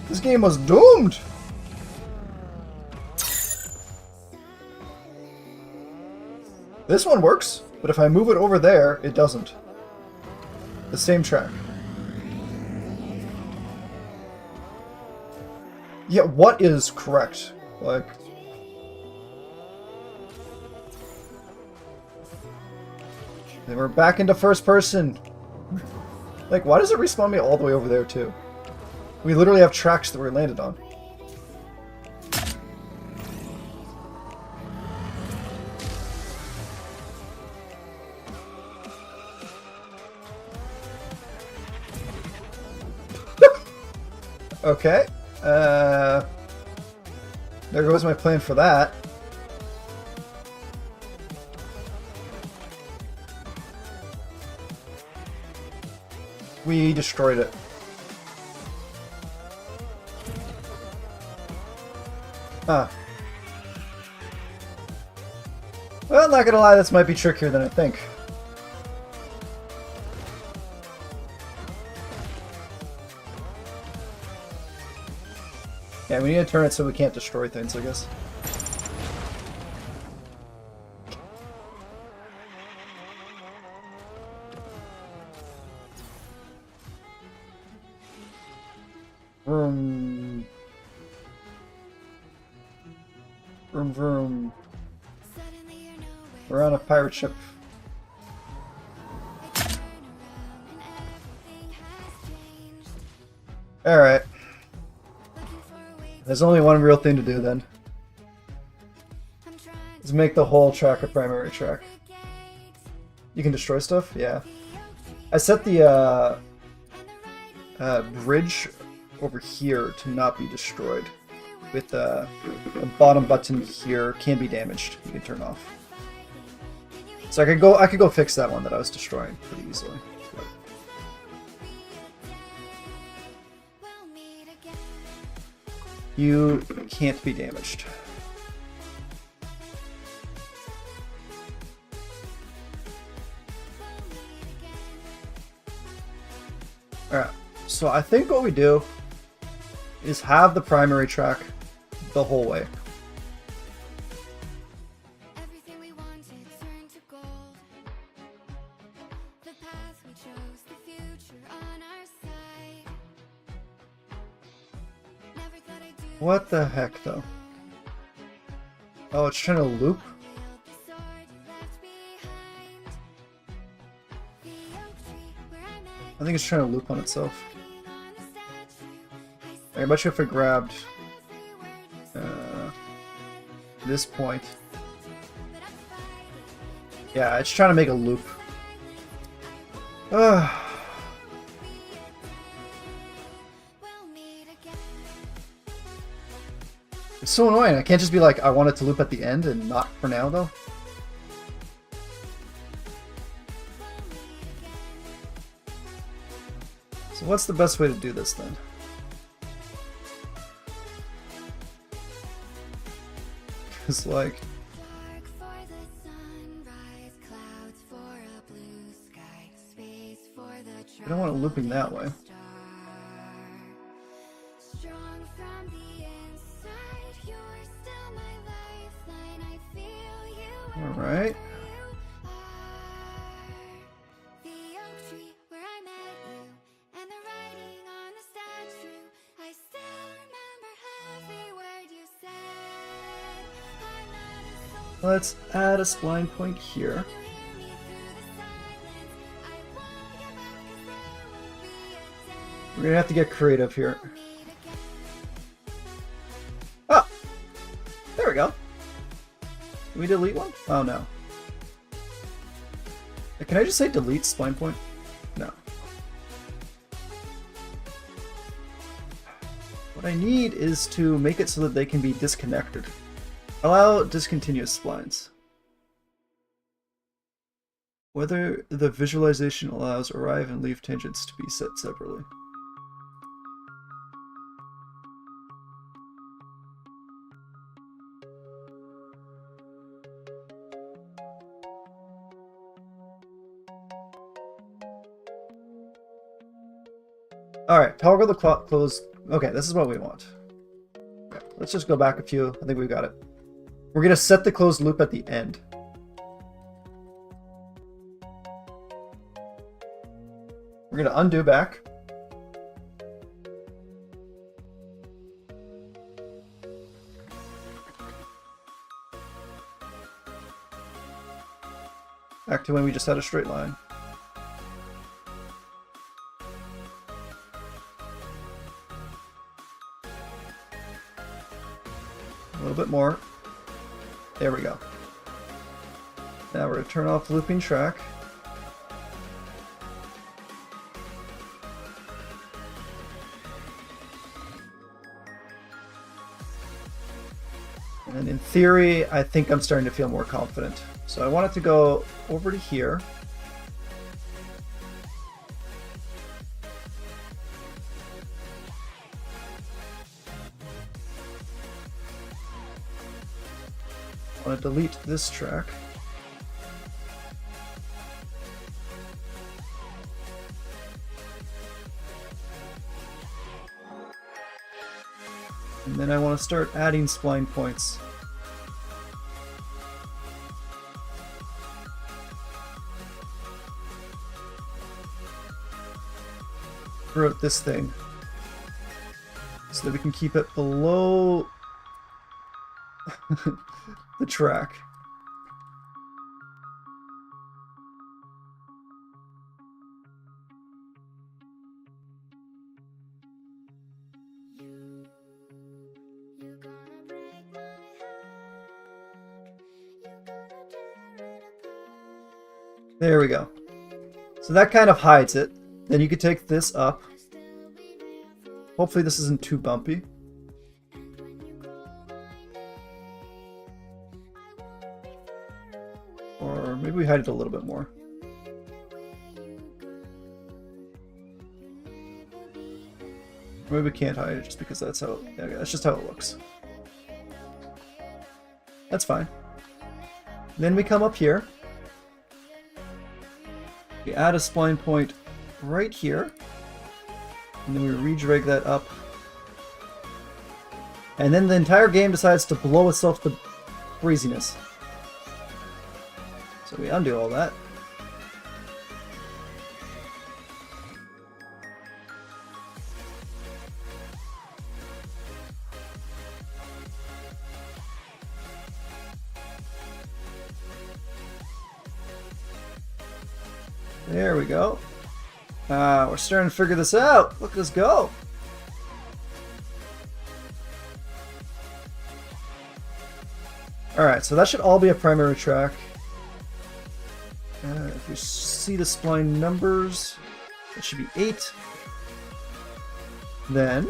This game was doomed! This one works, but if I move it over there, it doesn't. The same track. Yeah, what is correct? Like... Then we're back into first person. Like, why does it respawn me all the way over there, too? We literally have tracks that we landed on. Okay. There goes my plan for that. We destroyed it. Huh. Well, not gonna lie, this might be trickier than I think. Yeah, we need to turn it so we can't destroy things, I guess. Vroom. Vroom vroom. We're on a pirate ship. Alright. There's only one real thing to do then. Is make the whole track a primary track. You can destroy stuff? Yeah. I set the bridge over here to not be destroyed. With the bottom button here can be damaged. You can turn off. So I could go fix that one that I was destroying pretty easily. You can't be damaged. Alright, so I think what we do is have the primary track the whole way. Everything we wanted turned to gold. The path we chose, the future on our side. Never thought I'd do What the heck, though? Oh, it's trying to loop? wield the sword you left behind. The oak tree where I met I think it's trying to loop on itself. writing on the statue. I I bet you if I grabbed every word you said, this point. but I'm fighting. Yeah, it's trying to make a loop. Ugh. We'll meet again. It's so annoying. I can't just be like, I want it to loop at the end and not for now, though. So what's the best way to do this, then? It's like, Dark for the sunrise, clouds for a blue sky, space for the I don't want it looping that way. star. Strong from the inside, you're still my lifeline. I feel you alright. wherever you are. The oak tree where I met you, and the writing on the statue. I still remember every word you said. I'm not a soldier. Let's add a spline point here. You hear me through the silence. I won't give up 'cause there will be a day. We're gonna have to get creative here. We'll meet again. Ah! There we go. Can we delete one? Oh, no. Can I just say delete spline point? No. What I need is to make it so that they can be disconnected. Allow discontinuous splines. Whether the visualization allows arrive and leave tangents to be set separately. Alright, toggle the close. Okay, this is what we want. Okay, let's just go back a few. I think we've got it. We're going to set the closed loop at the end. We're going to undo back. Back to when we just had a straight line. A little bit more. There we go. Now we're going to turn off looping track. And in theory, I think I'm starting to feel more confident. So I want it to go over to here. I want to delete this track. And then I want to start adding spline points. Throughout this thing. So that we can keep it below the track. You're gonna break my heart. You're gonna tear it apart. There we go. So that kind of hides it. Then you could take this up. I'll still be there for Hopefully this isn't too bumpy. and when you call my name, I won't be far away. Or maybe we hide it a little bit more. No matter where you go, you'll never be Maybe we can't hide it just because that's how. Yeah, that's just how it looks. That's fine. Then we come up here. We add a spline point right here. And then we redrag that up. And then the entire game decides to blow itself to breeziness. So we undo all that. There we go. We're starting to figure this out. Look at us go. Alright, so that should all be a primary track. If you see the spline numbers, it should be 8. Then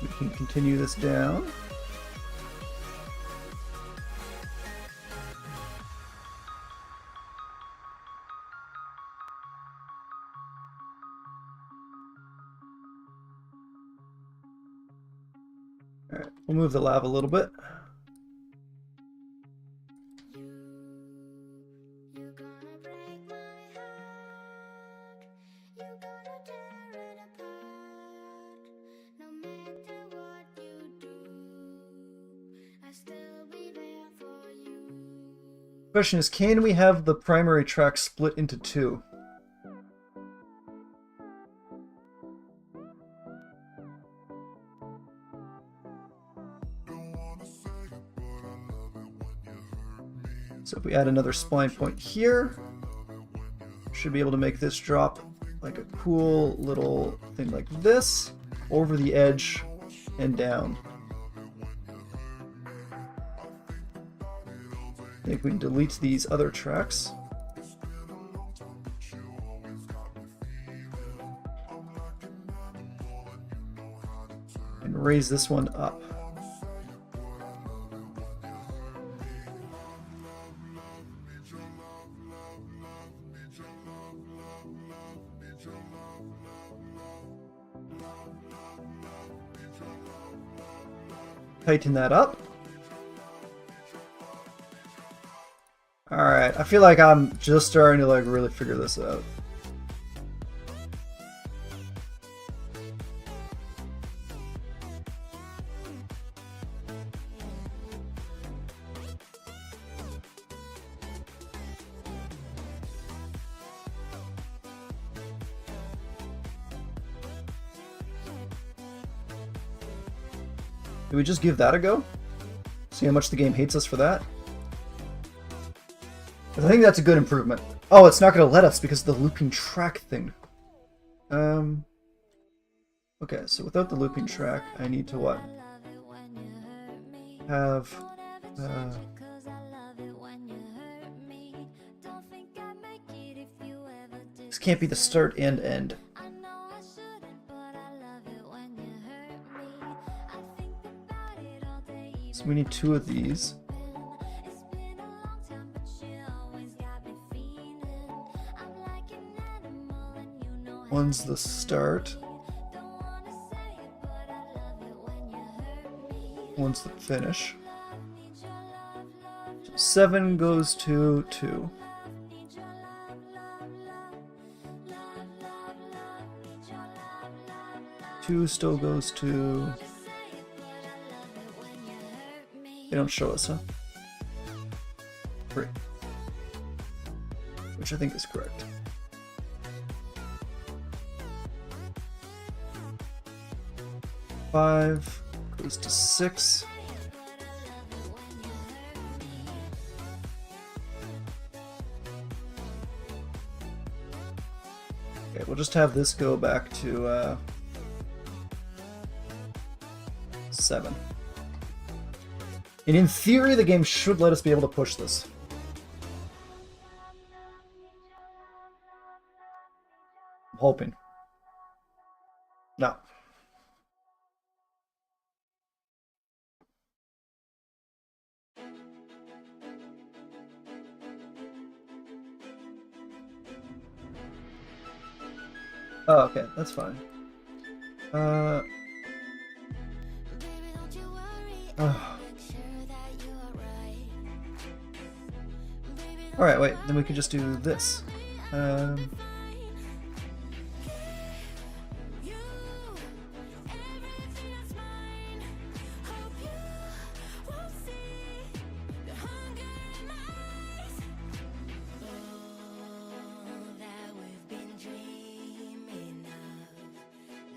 we can continue this down. Alright, we'll move the lava a little bit. You're gonna break my heart. You're gonna tear it apart. No matter what you do, I'll still be there for you. Question is, can we have the primary track split into 2? So if we add another spline point here, should be able to make this drop like a cool little thing like this, over the edge and down. I think we can delete these other tracks. And raise this one up. Tighten that up. Alright, I feel like I'm just starting to like really figure this out. Do we just give that a go? See how much the game hates us for that? I think that's a good improvement. Oh, it's not going to let us because of the looping track thing. Okay, so without the looping track, I need to what? Have... This can't be the start and end. So we need 2 of these. One's the start. One's the finish. So 7 goes to 2. Two still goes to... They don't show us, huh? 3. Which I think is correct. Five goes to 6. Okay, we'll just have this go back to 7. And in theory, the game should let us be able to push this. I'm hoping. No. Oh, okay, that's fine. Uh, Baby, don't you worry. oh. Make sure that you are right. Baby, don't Alright, wait, then we could just do this. you, everything that's mine. Hope you won't see the hunger in my eyes. All that we've been dreaming of.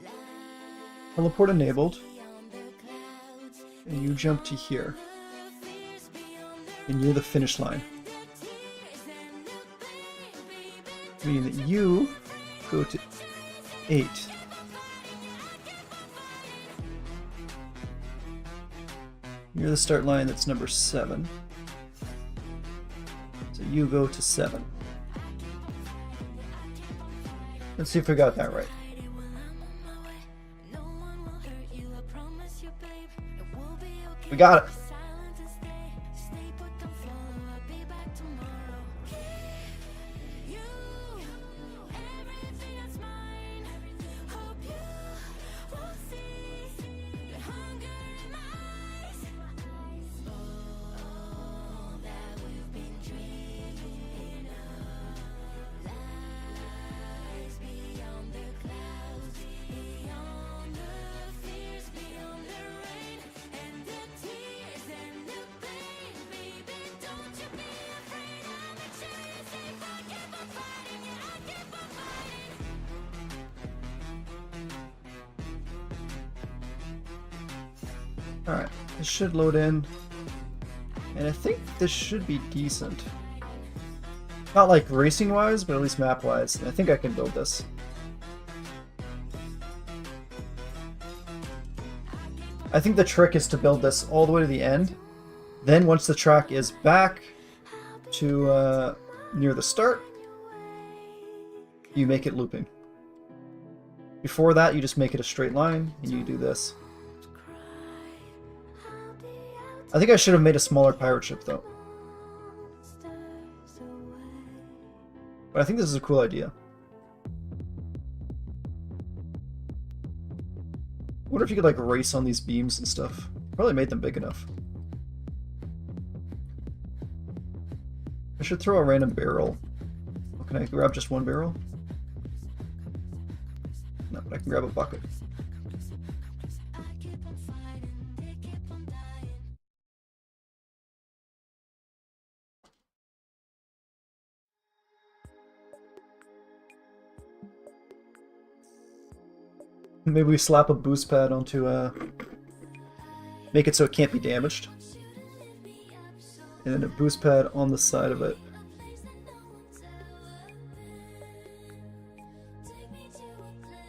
Life Teleport enabled, beyond the clouds. and you jump to here. The fears beyond the And you're the finish line. tears and the pain, baby. Meaning that you go to 8. You're the start line that's number 7. So you go to 7. Let's see if we got that right. No one will hurt you, I promise you, babe. It will be okay. We got it. Silent and stay. Stay put, don't follow. I'll be back tomorrow. You, everything that's mine. Hope you won't see the hunger in my eyes. All that we've been dreaming of lies beyond the clouds, beyond the fears, beyond the rain and the tears and the pain. Baby, don't you be afraid. I'll make sure you're safe. I'll keep on fighting, yeah, I'll keep on fighting. Alright, this should load in. And I think this should be decent. Not like racing wise, but at least map wise. And I think I can build this. I think the trick is to build this all the way to the end. Then once the track is back to near the start, you make it looping. Before that, you just make it a straight line, and you do this. I think I should have made a smaller pirate ship, though. But I think this is a cool idea. I wonder if you could, like, race on these beams and stuff. Probably made them big enough. I should throw a random barrel. Oh, can I grab just one barrel? No, but I can grab a bucket. I keep on fighting, they keep on dying. Maybe we slap a boost pad onto, make it so it can't be damaged. And then a boost pad on the side of it. Take me to a I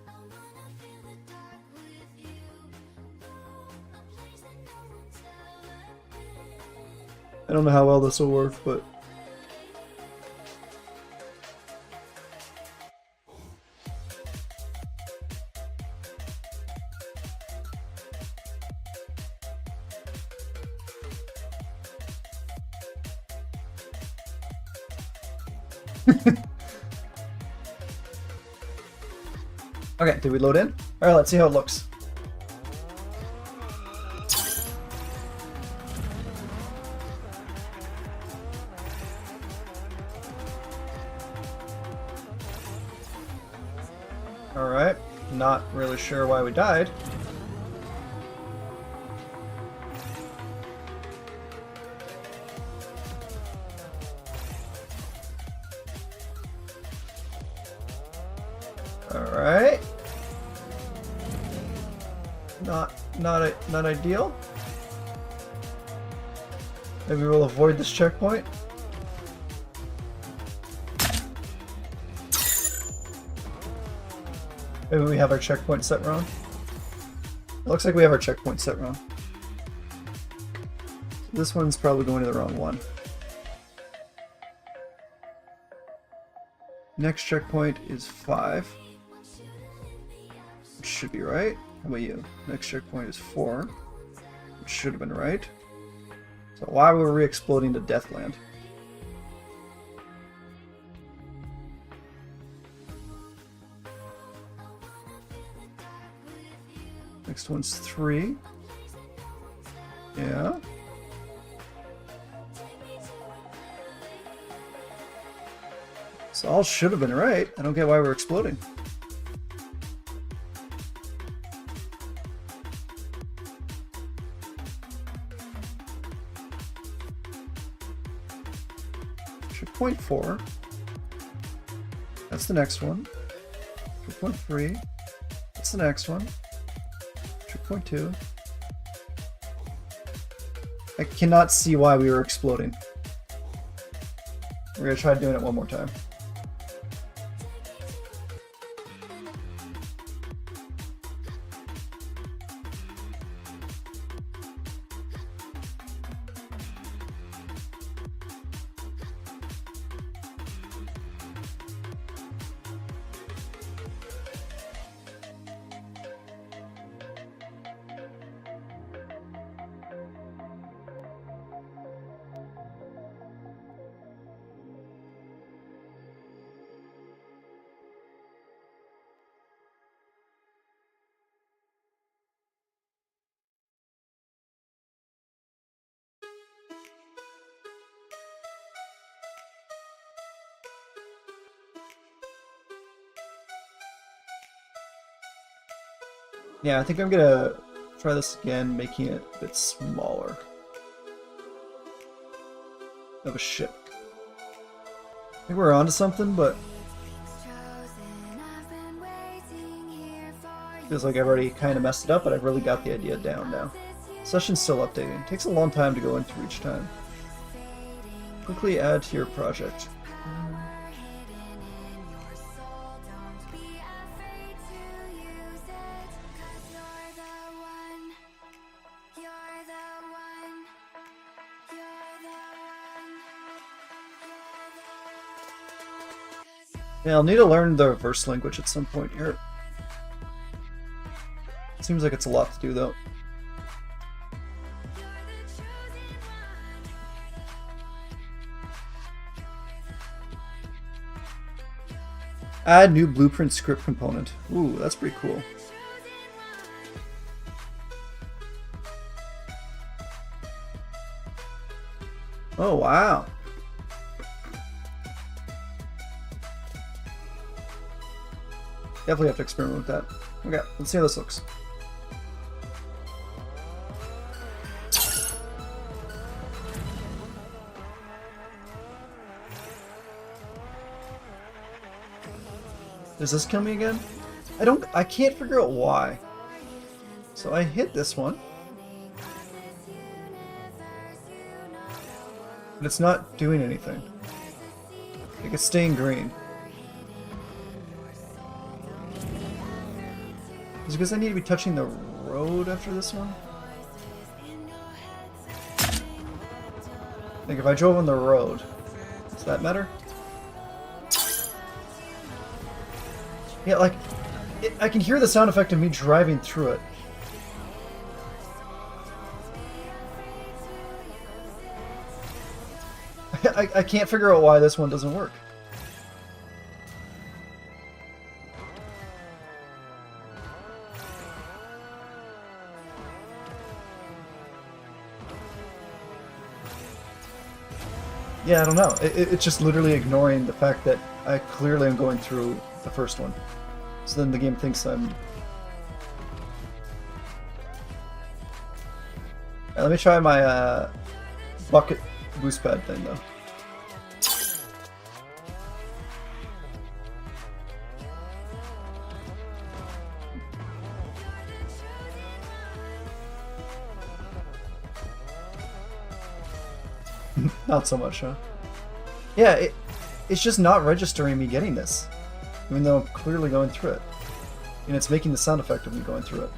wanna feel the dark with you. A place that no one's ever been. I don't know how well this will work, but okay, did we load in? Alright, let's see how it looks. Alright, not really sure why we died. Alright. Not ideal. Maybe we'll avoid this checkpoint. Maybe we have our checkpoint set wrong. It looks like we have our checkpoint set wrong. This one's probably going to the wrong one. Next checkpoint is 5. Which should be right. How about you? Next checkpoint is 4. Which should have been right. So So why were we exploding to Deathland? Next one's 3. Yeah. So all should have been right. I don't get why we're exploding. Checkpoint 4. That's the next one. Checkpoint 3. That's the next one. Checkpoint 2. I cannot see why we were exploding. We're gonna try doing it one more time. Yeah, I think I'm gonna try this again, making it a bit smaller. Of a ship. I think we're onto something, but feels like I've already kind of messed it up, but I've really got the idea down now. Session's still updating. Takes a long time to go into each time. Quickly add to your project. Yeah, I'll need to learn the reverse language at some point here. Seems like it's a lot to do, though. Add new blueprint script component. Ooh, that's pretty cool. Oh, wow. Definitely have to experiment with that. Okay, let's see how this looks. Does this kill me again? I can't figure out why. So I hit this one. But it's not doing anything. Like it's staying green. Is it because I need to be touching the road after this one? Like if I drove on the road, does that matter? Yeah, like, I can hear the sound effect of me driving through it. I can't figure out why this one doesn't work. Yeah, I don't know. It's just literally ignoring the fact that I clearly am going through the first one. So then the game thinks I'm... Let me try my bucket boost pad thing though. Not so much, huh? Yeah, it's just not registering me getting this. Even though I'm clearly going through it. And it's making the sound effect of me going through it.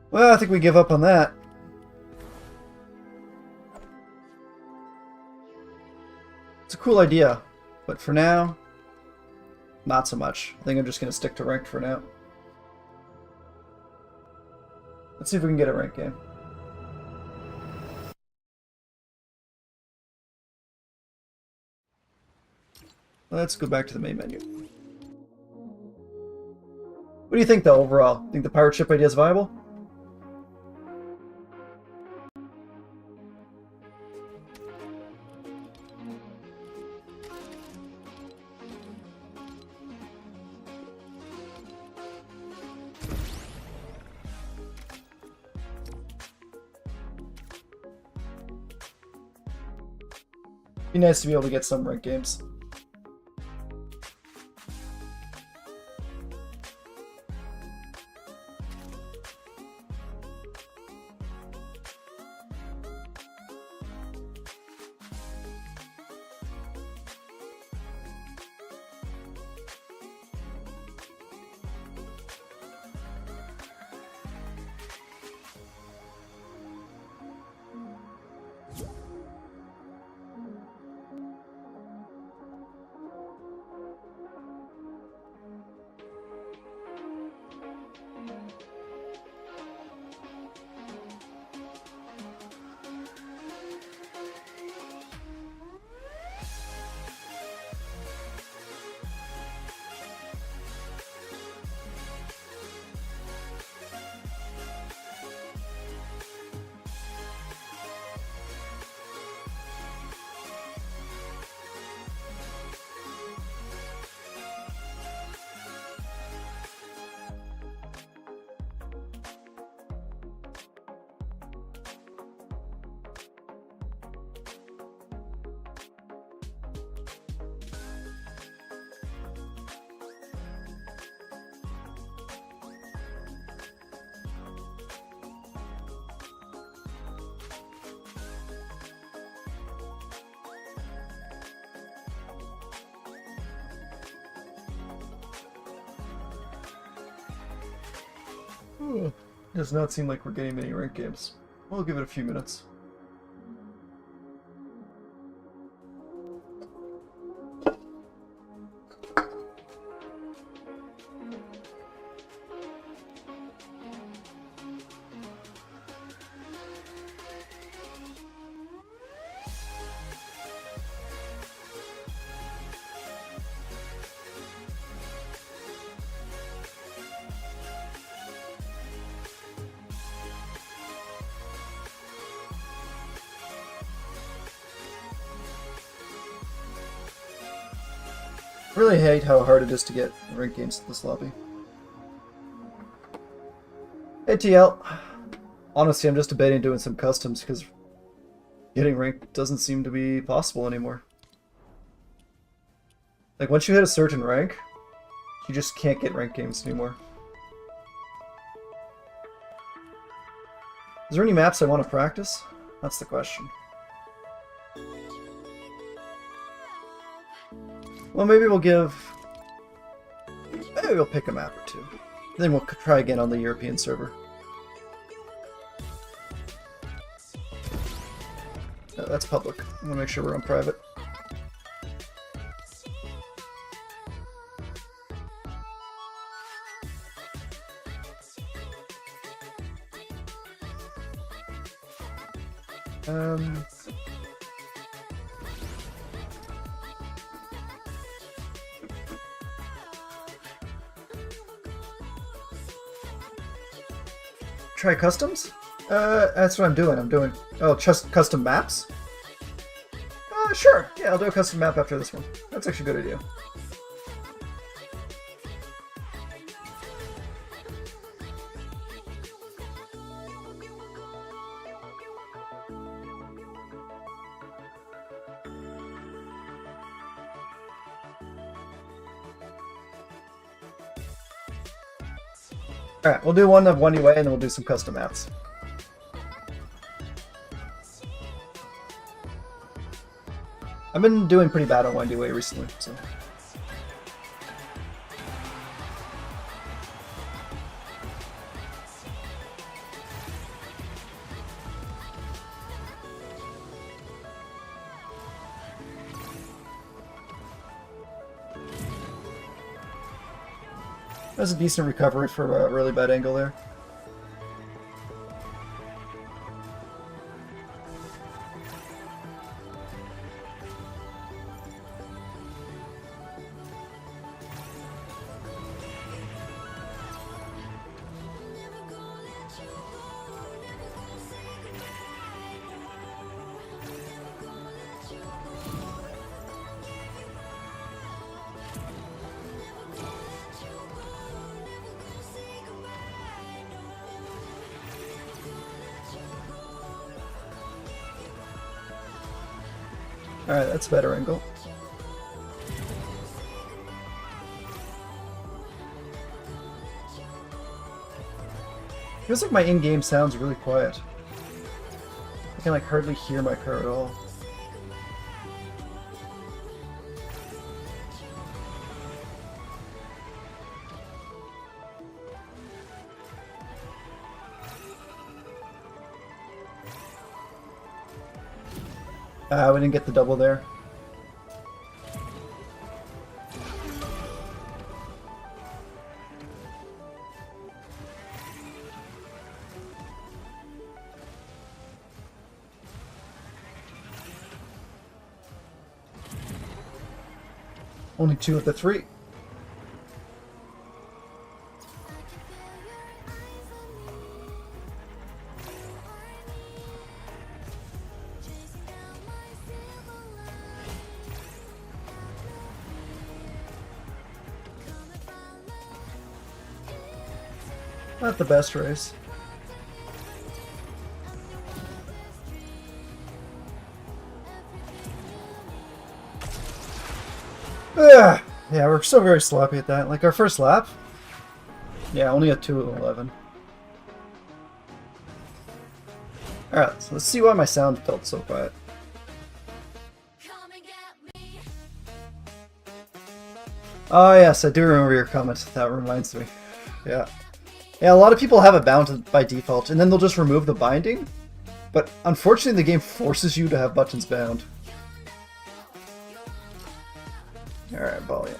Well, I think we give up on that. It's a cool idea, but for now, not so much. I think I'm just going to stick to ranked for now. Let's see if we can get a ranked game. Let's go back to the main menu. What do you think, though, overall? Think the pirate ship idea is viable? Be nice to be able to get some ranked games. Does not seem like we're getting many ranked games. We'll give it a few minutes. I really hate how hard it is to get ranked games this lobby. Hey TL. Honestly, I'm just debating doing some customs because getting ranked doesn't seem to be possible anymore. Like, once you hit a certain rank, you just can't get ranked games anymore. Is there any maps I want to practice? That's the question. Well, maybe we'll pick a map or two. Then we'll try again on the European server. No, that's public. I'm gonna make sure we're on private. Try customs? That's what I'm doing. Oh, just custom maps? Sure. Yeah, I'll do a custom map after this one. That's actually a good idea. Alright, we'll do one of 1UA and then we'll do some custom maps. I've been doing pretty bad on 1UA recently, so... That's a decent recovery for a really bad angle there. Alright, that's a better angle. Feels like my in-game sound's really quiet. I can like hardly hear my car at all. We didn't get the double there. Only 2 of the 3. Not the best race. Ugh. Yeah, we're still very sloppy at that. Like our first lap? Yeah, only a 2 of 11. Alright, so let's see why my sound felt so quiet. Come and get me. Oh yes, I do remember your comment. That reminds me. Yeah. Yeah, a lot of people have it bound by default, and then they'll just remove the binding. But unfortunately, the game forces you to have buttons bound. Alright, volume.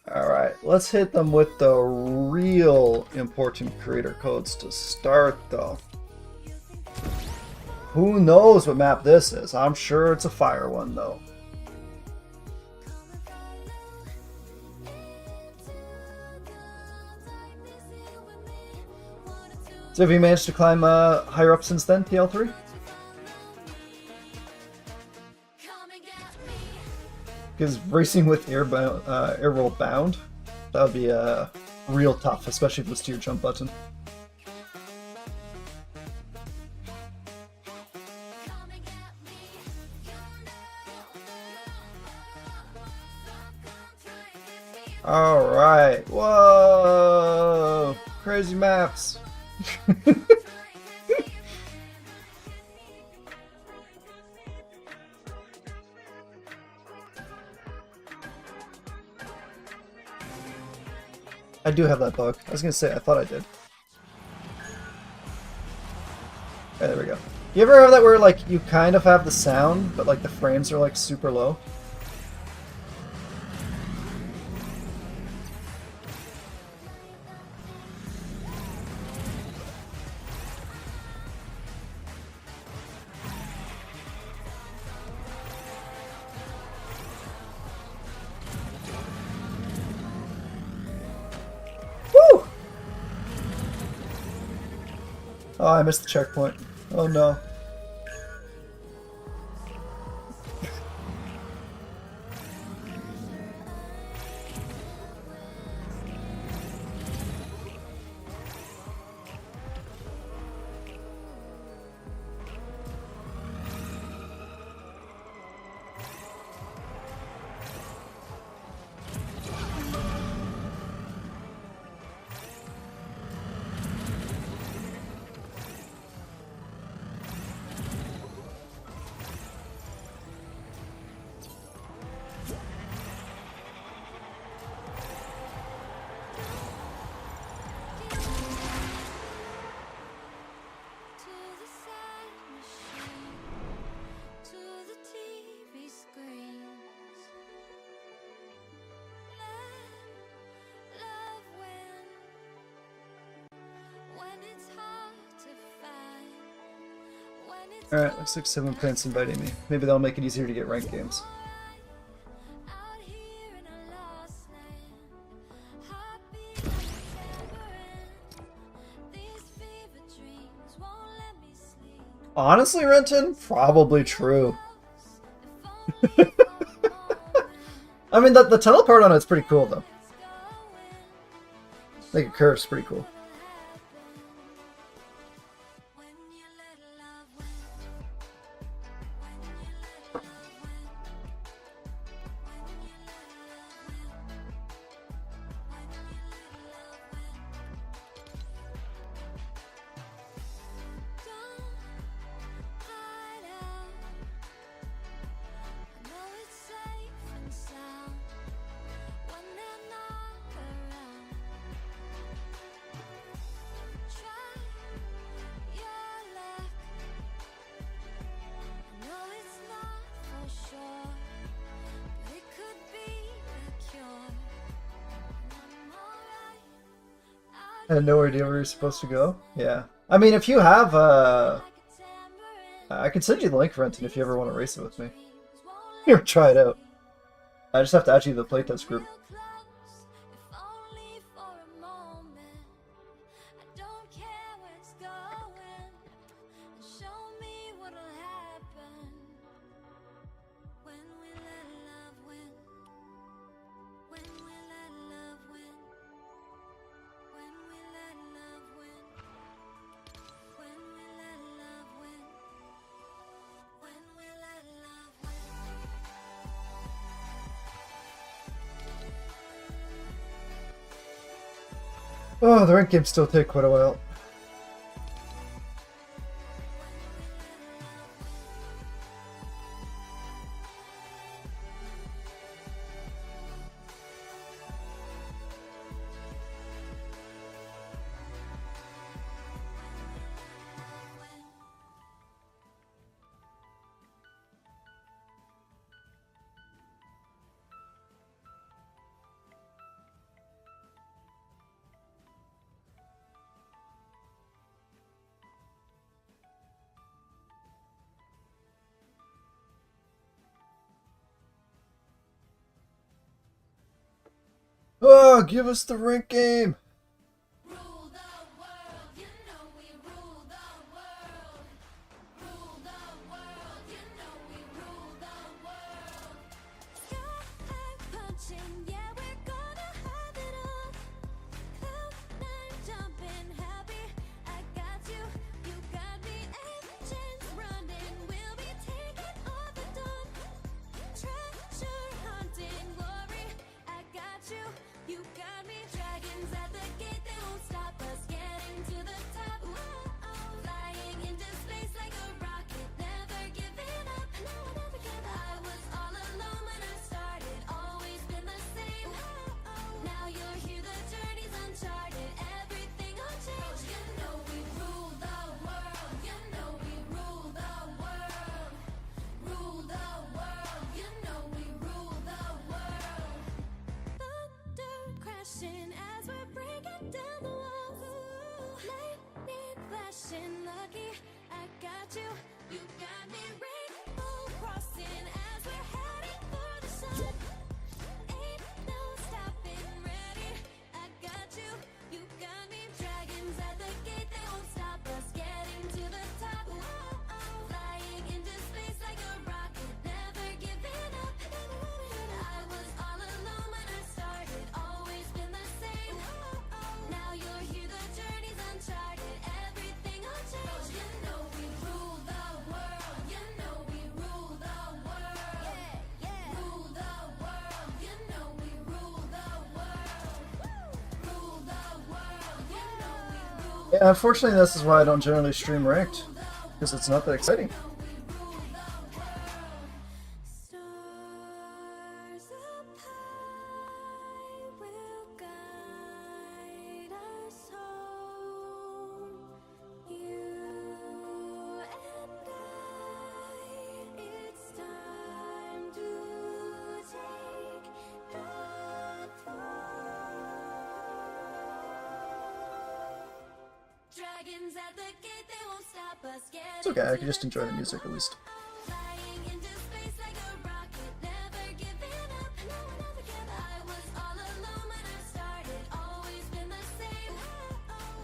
Alright, let's hit them with the real important creator codes to start, though. Who knows what map this is? I'm sure it's a fire one, though. So have you managed to climb higher up since then, TL3? Come and get me. Because racing with air roll bound, that would be real tough, especially if it was to your jump button. Come and get me. Alright, whoa! Crazy maps! I do have that bug. I was gonna say, I thought I did. Okay, there we go. You ever have that where, like, you kind of have the sound, but, like, the frames are, like, super low? Woo! Oh, I missed the checkpoint. Oh no. Alright, looks like 7 Prince inviting me. Maybe that'll make it easier to get ranked games. Out here in a lost land, heartbeat like a tambourine. These fever dreams won't let me sleep. Honestly, Renton? Probably true. If only for a moment, I mean, the teleport on it's pretty cool, though. let's go in. Like, a curve's pretty cool. When you let love win, when you let love win, when you let love win, when you let love win. Don't hide out. I know it's safe and sound when they're not around. Try your luck. I know it's not for sure, but it could be the cure. And I'm alright I had no idea where you're supposed to go. Yeah. I mean, if you have, like a tambourine. I can send you the link, Renton, if you ever want to race it with me. Dreams won't Here, try it out. I just have to add you to the playtest group. real close, if only for a moment. I don't care where it's going, and show me what'll happen when we let love win. When we let love win. When we let love win. When we let love win. When we let love win. Oh, the ranked games still take quite a while. Oh, give us the rank game! Rule the world, you know we rule the world. Rule the world, you know we rule the world. Sky high punching, yeah, we're gonna have it all. Cloud nine jumping, happy, I got you, you got me. Engines running, we'll be taking all the dawn. Treasure hunting, glory, I got you, you got me. Dragons at the gate, they won't stop us getting to the top. Whoa, flying into space like a rocket, never giving up. No, I never give up. I was all alone when I started, always been the same. Now you're here, the journey's uncharted, everything will change. You know we rule the world, you know we rule the world. Rule the world, you know we rule the world. Thunder crashing as we're breaking down the walls. Lightning flashing, lucky I got you, you got me. Rainbow crossing as we're heading for the sun. Ain't no stopping, ready, I got you, you got me. Dragons at the gate, they won't stop us getting to the top. Flying into space like a rocket, never giving up. I was all alone when I started, always been the same. Now you're here, the journey's uncharted, everything will change. You know we rule the world, you know we rule the world. Rule the world, you know we rule the world. Rule the world, you know we rule. Yeah, unfortunately, this is why I don't generally stream ranked. Because it's not that exciting. Stars up high will guide us home. You and I, it's time to take the throne. Dragons at the gate, they won't stop us getting It's okay, I can just enjoy the music at least. Flying into space like a rocket, never giving up. Never give up. I was all alone when I started, always been the same.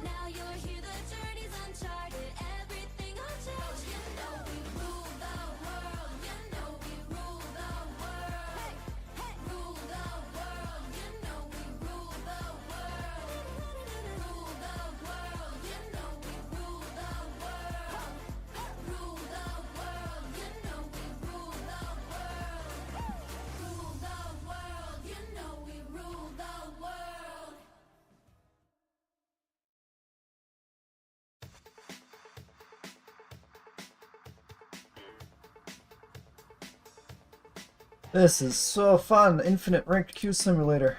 Now you're here, the journey's uncharted, everything will change. You know we rule the world. You know we rule the world. Hey, hey, rule the world. You know we rule the world. Rule the world. You know we rule the world. Rule the world. You know we rule the world. Rule the world. You know we rule the world. This is so fun! Infinite ranked queue simulator.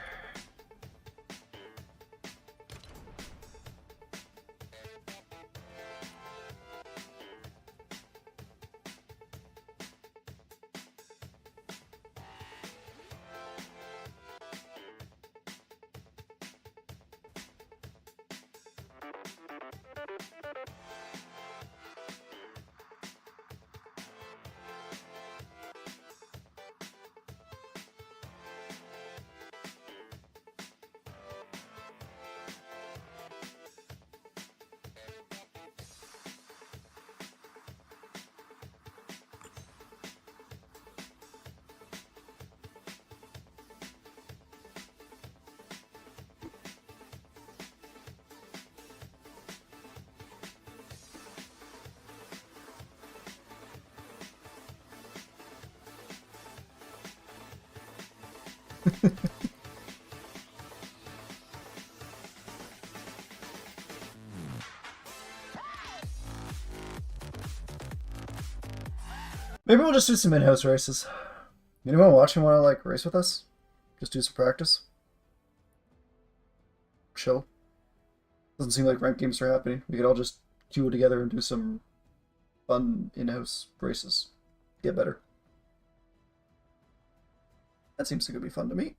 Maybe we'll just do some in-house races. Anyone watching want to like race with us? Just do some practice. Chill. Doesn't seem like ranked games are happening. We could all just queue together and do some fun in-house races. Get better. That seems like it'd be fun to me.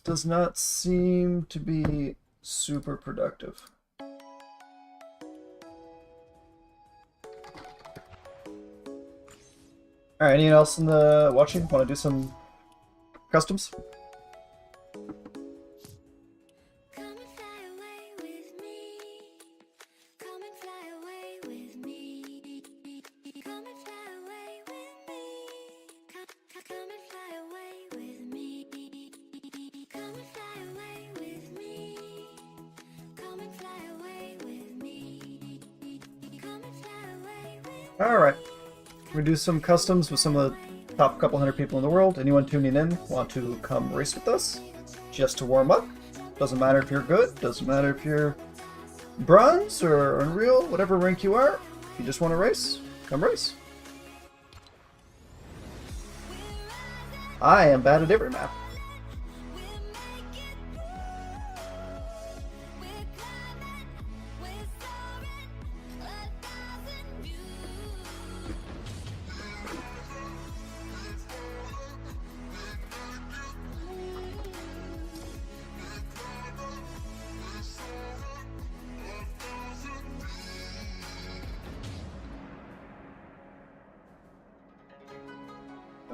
Does not seem to be super productive. Alright, anyone else in the watching want to do some customs? Come and fly away with me. Come and fly away with me. Come and fly away with me. Come and fly away with me. Come and fly away with me. Come and fly away with me. Come and fly away with me. Alright. We're gonna do some customs with some of the top couple hundred people in the world. Anyone tuning in want to come race with us? Just to warm up. Doesn't matter if you're good, doesn't matter if you're bronze or unreal, whatever rank you are. If you just want to race, come race. I am bad at every map.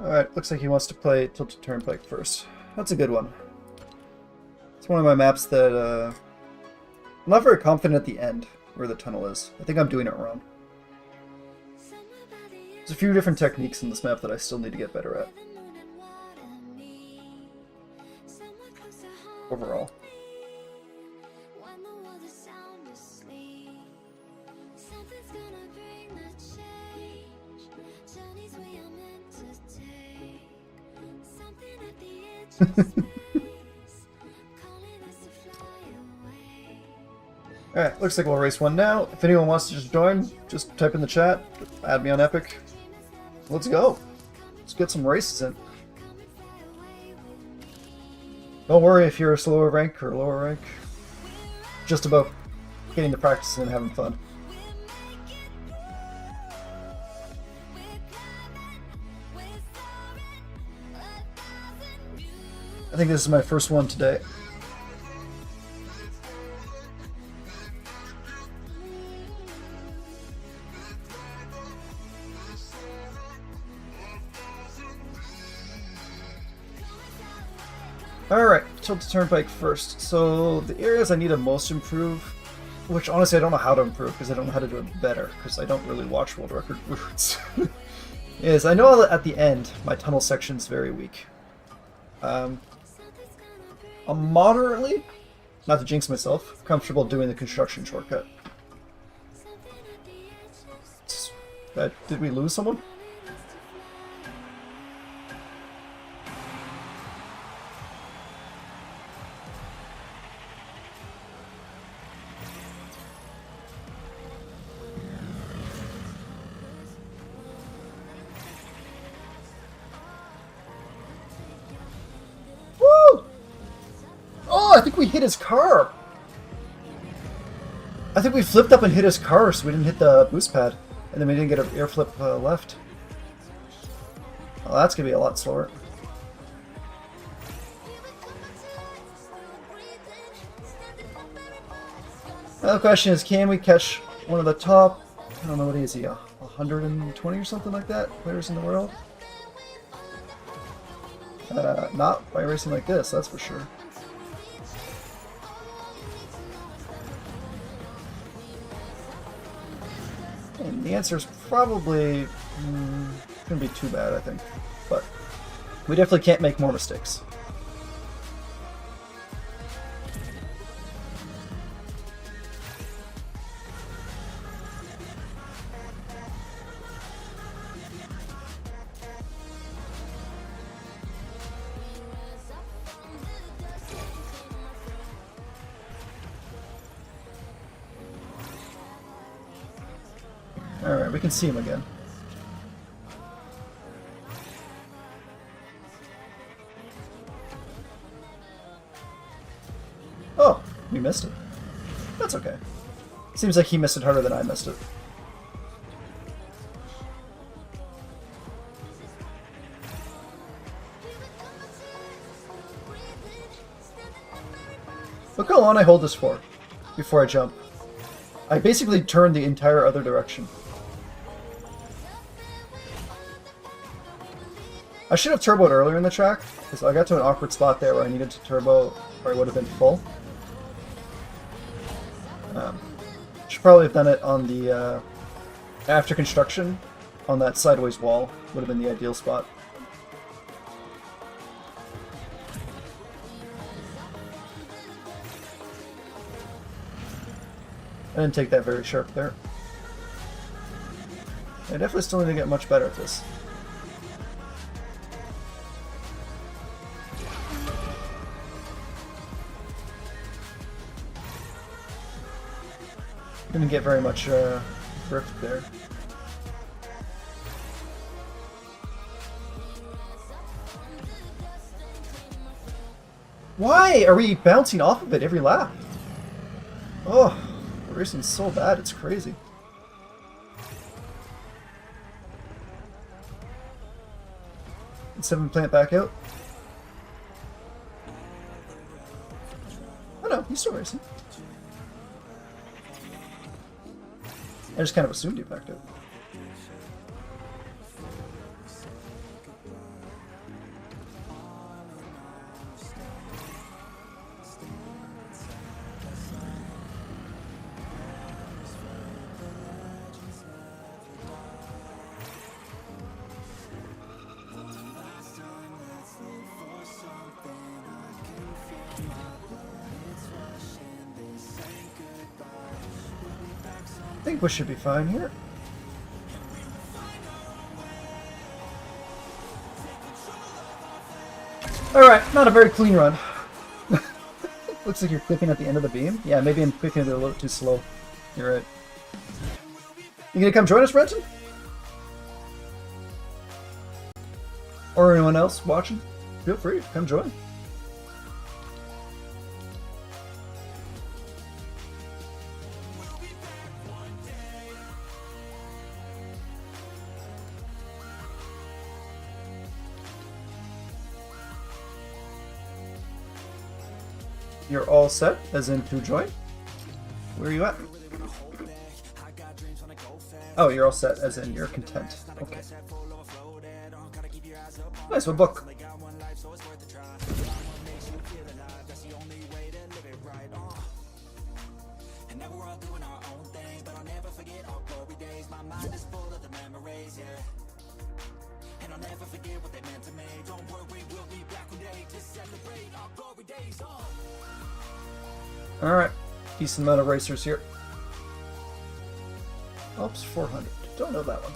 Alright, looks like he wants to play Tilted Turnpike first. That's a good one. It's one of my maps that, I'm not very confident at the end, where the tunnel is. I think I'm doing it wrong. There's a few different techniques in this map that I still need to get better at. Overall. When the world is sound asleep, something's gonna bring the change. Journeys we are meant to take. Something at the edge of space, calling us to fly away. Alright, looks like we'll race one now. If anyone wants to just join, just type in the chat, add me on Epic. Let's go. Let's get some races in. Don't worry if you're a slower rank or lower rank. Just about getting the practice and having fun. I think this is my first one today. Alright, Tilted Turnpike first. So the areas I need to most improve, which honestly I don't know how to improve because I don't know how to do it better because I don't really watch world record routes, is I know that at the end my tunnel section's very weak. I'm moderately, not to jinx myself, comfortable doing the construction shortcut. Did we lose someone? I think we hit his car. I think we flipped up and hit his car, so we didn't hit the boost pad, and then we didn't get an air flip left. Well, that's gonna be a lot slower. Now the question is, can we catch one of the top? I don't know, what is he? 120 or something like that players in the world? Not by racing like this, that's for sure. And the answer is probably gonna be too bad, I think. But we definitely can't make more mistakes. Alright, we can see him again. Oh, we missed it. That's okay. Seems like he missed it harder than I missed it. Look how long I hold this for before I jump. I basically turned the entire other direction. I should have turboed earlier in the track, because I got to an awkward spot there where I needed to turbo, or I would have been full. Should probably have done it on the, after construction, on that sideways wall, would have been the ideal spot. I didn't take that very sharp there. I definitely still need to get much better at this. Didn't get very much drift there. Why are we bouncing off of it every lap? Oh, the racing's so bad, it's crazy. Can 7 plant back out? Oh no, he's still racing. I just kind of assumed he backed out. I think we should be fine here. Alright, not a very clean run. Looks like you're clicking at the end of the beam. Yeah, maybe I'm clicking it a little too slow. You're right. You gonna come join us, Brenton? Or anyone else watching? Feel free, come join. You're all set, as in to join? Where are you at? Oh, you're all set, as in you're content. Okay. Nice, what book? Alright, decent amount of racers here. Alps 400. Don't know that one.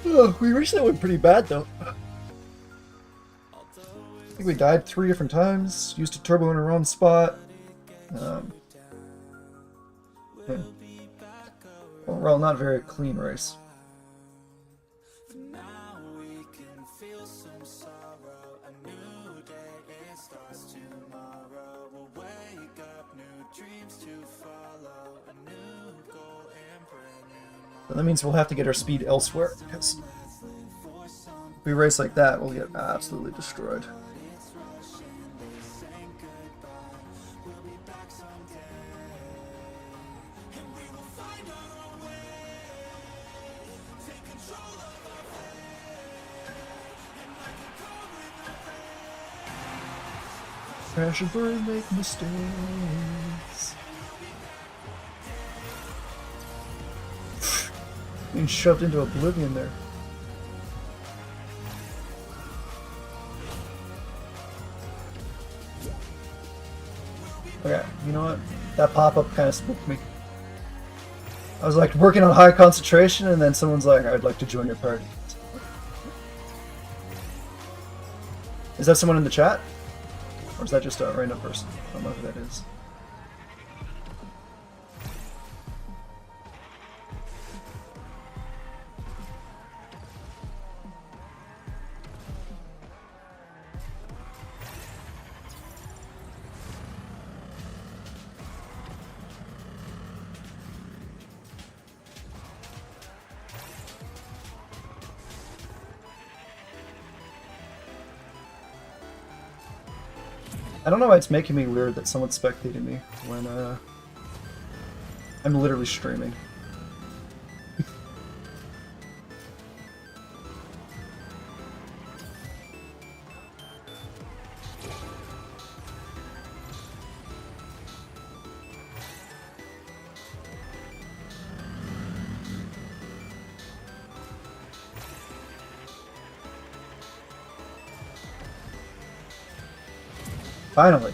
Oh, we recently went pretty bad though. I think we died 3 different times, used a turbo in a wrong spot. Yeah. Overall, not very clean race. But that means we'll have to get our speed elsewhere, because if we race like that, we'll get absolutely destroyed. Crash and burn, make mistakes. Being shoved into oblivion there. Okay, you know what? That pop-up kind of spooked me. I was like working on high concentration and then someone's like, I'd like to join your party. Is that someone in the chat? Or is that just a random person? I don't know who that is. I don't know why it's making me weird that someone's spectating me when I'm literally streaming. Finally.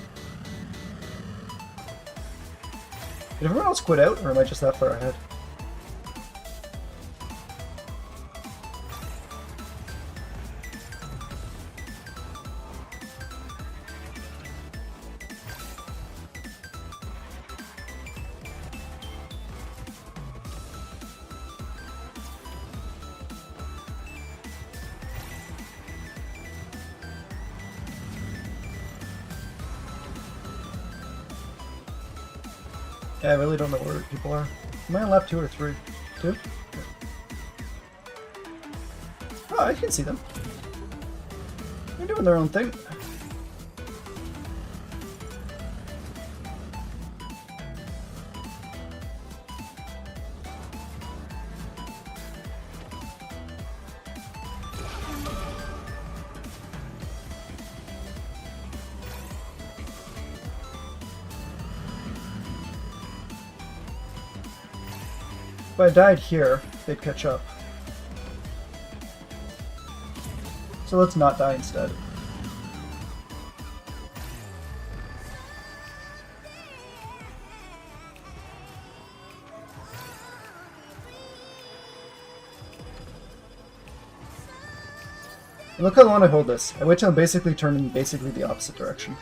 Did everyone else quit out, or am I just that far ahead? Yeah, I really don't know where people are. Am I on lap 2 or 3? 2? Oh, I can see them. They're doing their own thing. If I died here, they'd catch up. So let's not die instead. And look how long I hold this. I wait till I'm basically turning basically the opposite direction.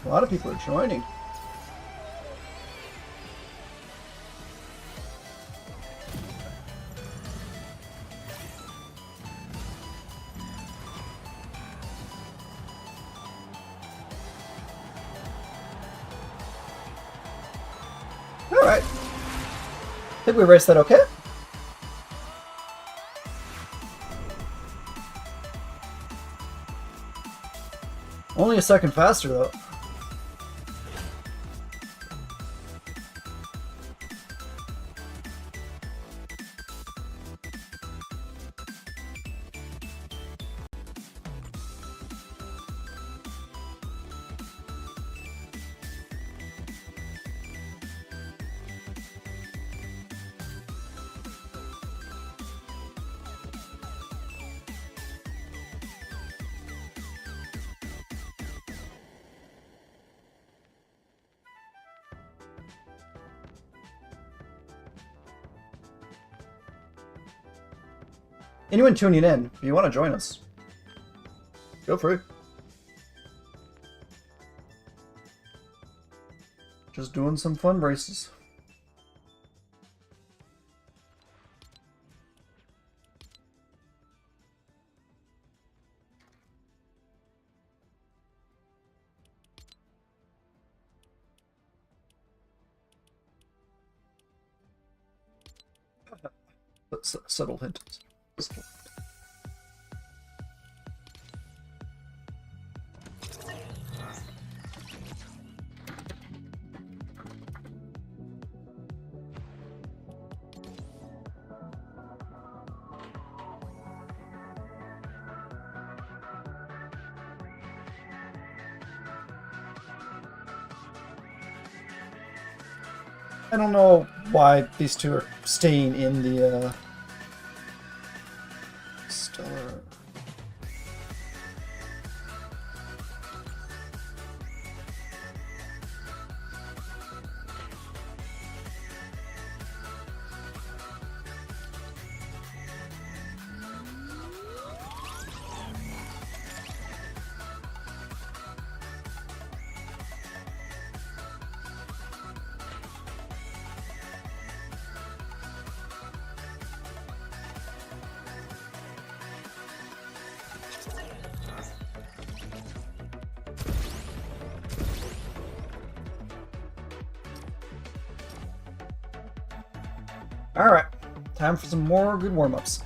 A lot of people are joining. Alright. I think we raced that okay. Only a second faster though. Anyone tuning in, if you want to join us, feel free. Just doing some fun races. Subtle hint. I don't know why these two are staying in the stellar. Alright, time for some more good warm-ups.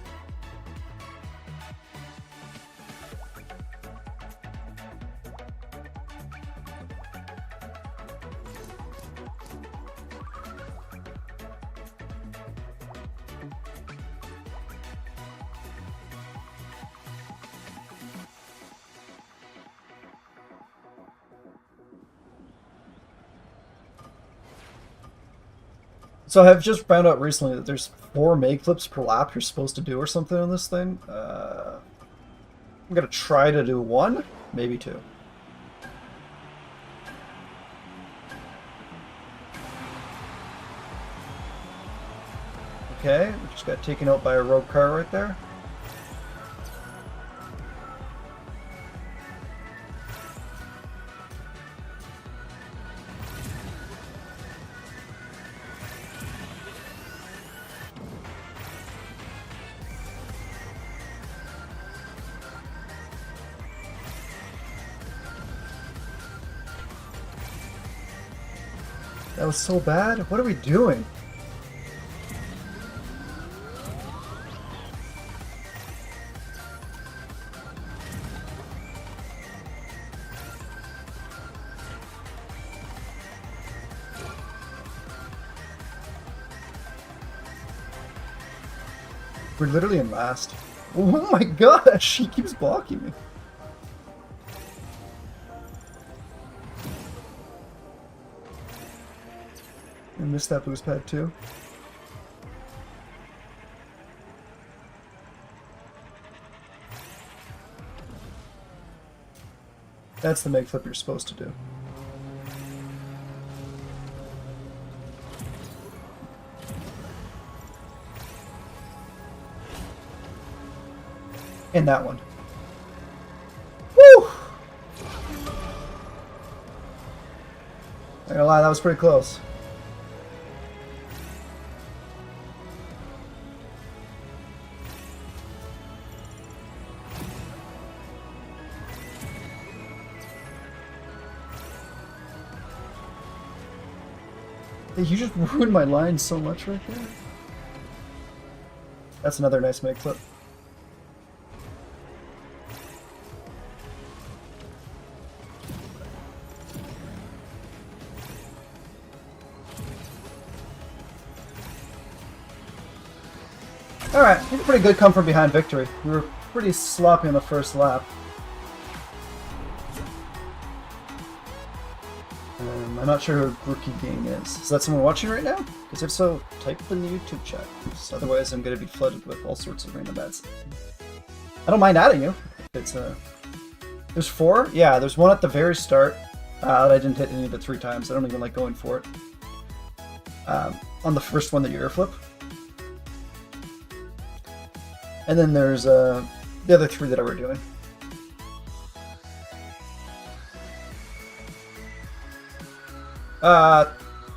So I've just found out recently that there's 4 mag flips per lap you're supposed to do or something on this thing. I'm gonna try to do 1, maybe 2. Okay, we just got taken out by a rogue car right there. That was so bad. What are we doing? We're literally in last. Oh my gosh, he keeps blocking me. I missed that boost pad too. That's the make flip you're supposed to do. And that one. Woo! Not gonna lie, that was pretty close. You just ruined my line so much right there. That's another nice make flip. Alright, pretty good come from behind victory. We were pretty sloppy on the first lap. I'm not sure who Rookie Gang is. Is that someone watching right now? Because if so, type in the YouTube chat. Because otherwise I'm going to be flooded with all sorts of random ads. I don't mind adding you. It's There's 4? Yeah, there's one at the very start. That I didn't hit any of it 3 times. I don't even like going for it. On the first one that you air flip. And then there's the other 3 that I were doing.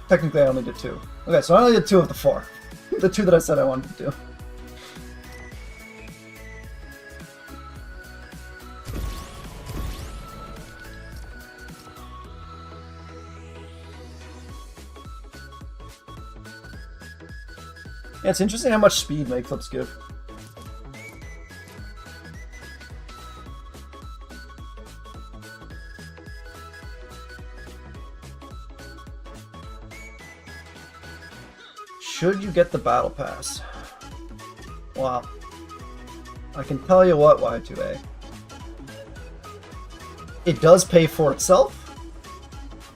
Technically I only did 2. Okay, so I only did 2 of the 4. The 2 that I said I wanted to do. Yeah, it's interesting how much speed make flips give. Should you get the battle pass? Wow. I can tell you what, Y2A. It does pay for itself.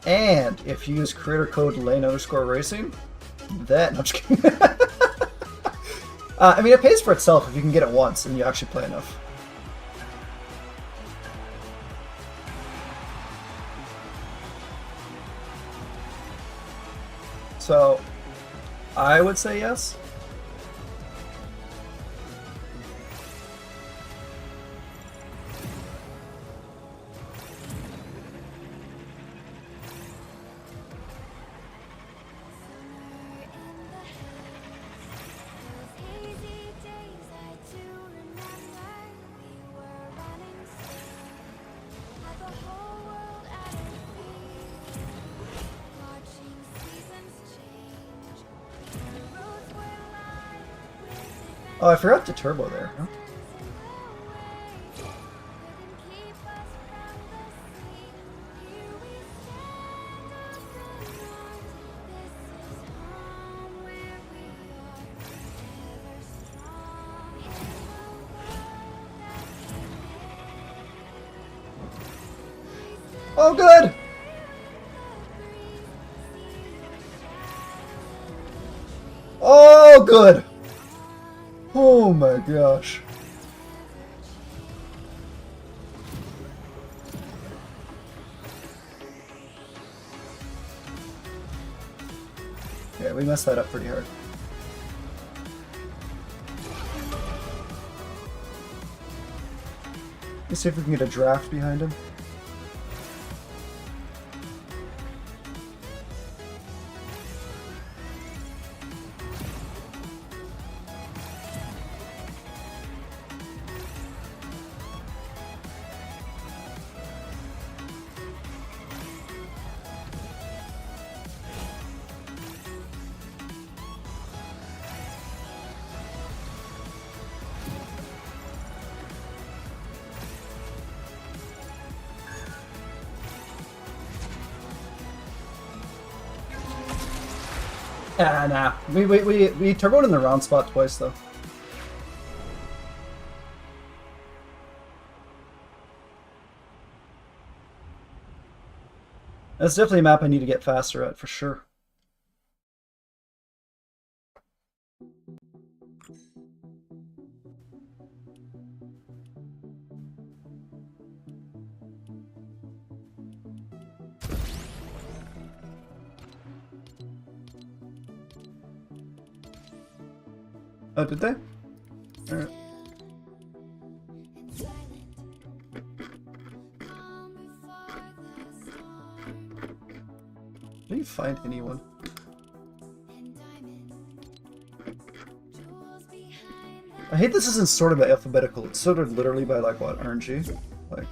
And if you use creator code Lane_Racing, that... No, I'm just kidding. I mean, it pays for itself if you can get it once and you actually play enough. So, I would say yes. Oh, I forgot to turbo there. Huh? Oh, good! Oh, good! Oh my gosh. Yeah, we messed that up pretty hard. Let's see if we can get a draft behind him. Nah. We turboed in the round spot twice though. That's definitely a map I need to get faster at for sure. Oh, did they? Alright. Did you find anyone? I hate this isn't sorted by alphabetical. It's sorted literally by like what, RNG? Like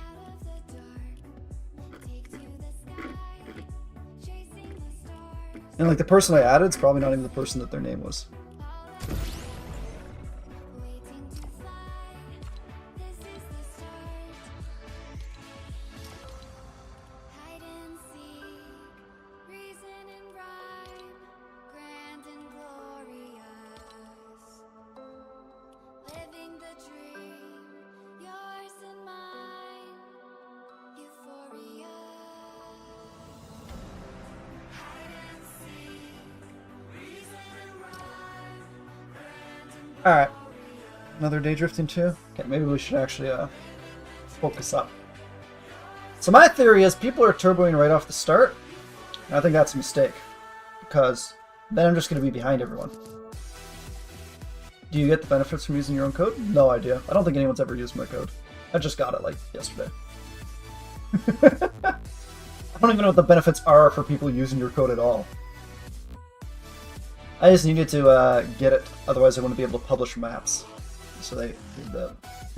and like the person I added is probably not even the person that their name was. Alright. Another day drifting too? Okay, maybe we should actually focus up. So my theory is people are turboing right off the start. And I think that's a mistake. Because then I'm just going to be behind everyone. Do you get the benefits from using your own code? No idea. I don't think anyone's ever used my code. I just got it like yesterday. I don't even know what the benefits are for people using your code at all. I just needed to get it, otherwise I wouldn't be able to publish maps. So they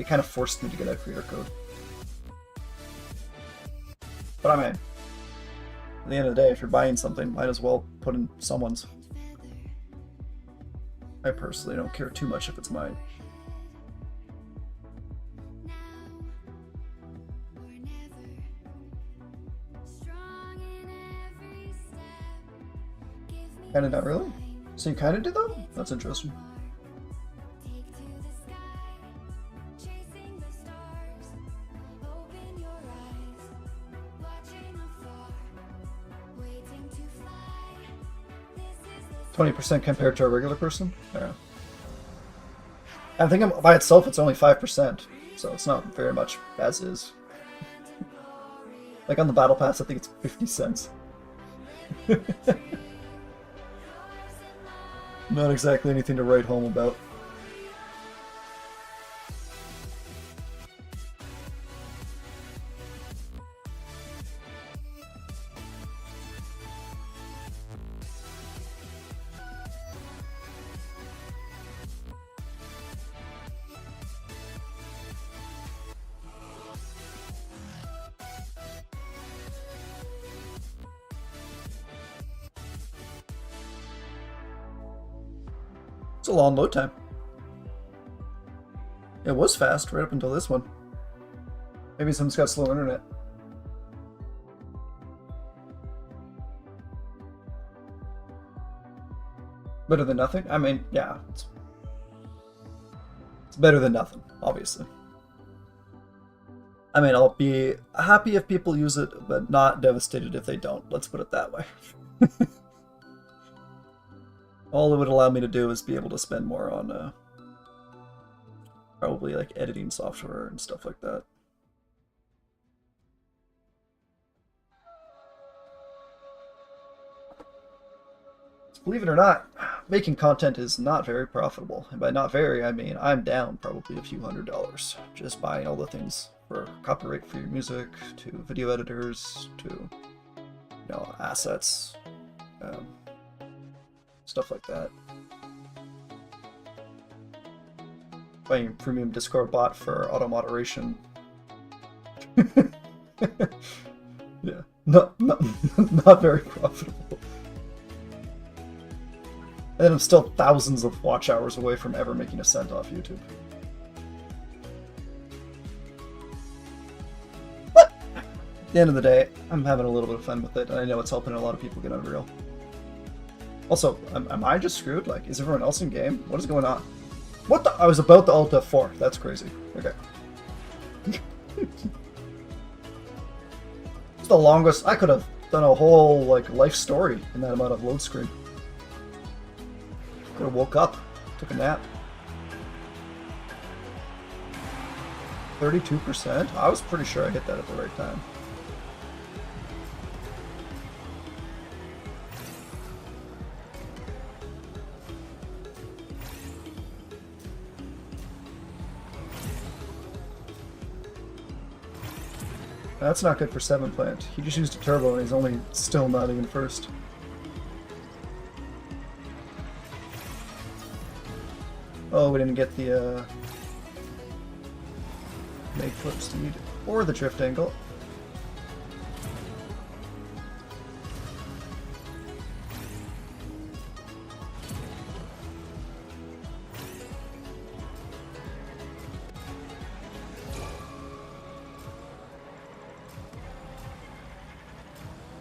kind of forced me to get a creator code. But I mean, at the end of the day, if you're buying something, might as well put in someone's. I personally don't care too much if it's mine. Kinda not really? So you kinda did though? That's interesting. Take to the sky, chasing the stars. Open your eyes, watching afar, waiting to fly. This is the 20% compared to a regular person? Yeah. I think by itself it's only 5%, so it's not very much as is. Like on the battle pass I think it's 50 cents. Not exactly anything to write home about. It's a long load time. It was fast right up until this one. Maybe someone's got slow internet. Better than nothing? I mean, yeah. It's better than nothing, obviously. I mean, I'll be happy if people use it, but not devastated if they don't. Let's put it that way. All it would allow me to do is be able to spend more on probably like editing software and stuff like that. Believe it or not, making content is not very profitable. And by not very, I mean I'm down probably a few $100 just buying all the things for copyright for your music, to video editors, to, you know, assets, stuff like that. Buying premium Discord bot for auto moderation. Yeah, not very profitable. And then I'm still thousands of watch hours away from ever making a cent off YouTube. But at the end of the day, I'm having a little bit of fun with it, and I know it's helping a lot of people get Unreal. Also, am I just screwed? Like, is everyone else in game? What is going on? What the? I was about to Alt F4. That's crazy. Okay. It's the longest. I could have done a whole, like, life story in that amount of load screen. Could have woke up, took a nap. 32%? I was pretty sure I hit that at the right time. That's not good for 7 plant. He just used a turbo and he's only still not even first. Oh, we didn't get the make flip speed or the drift angle.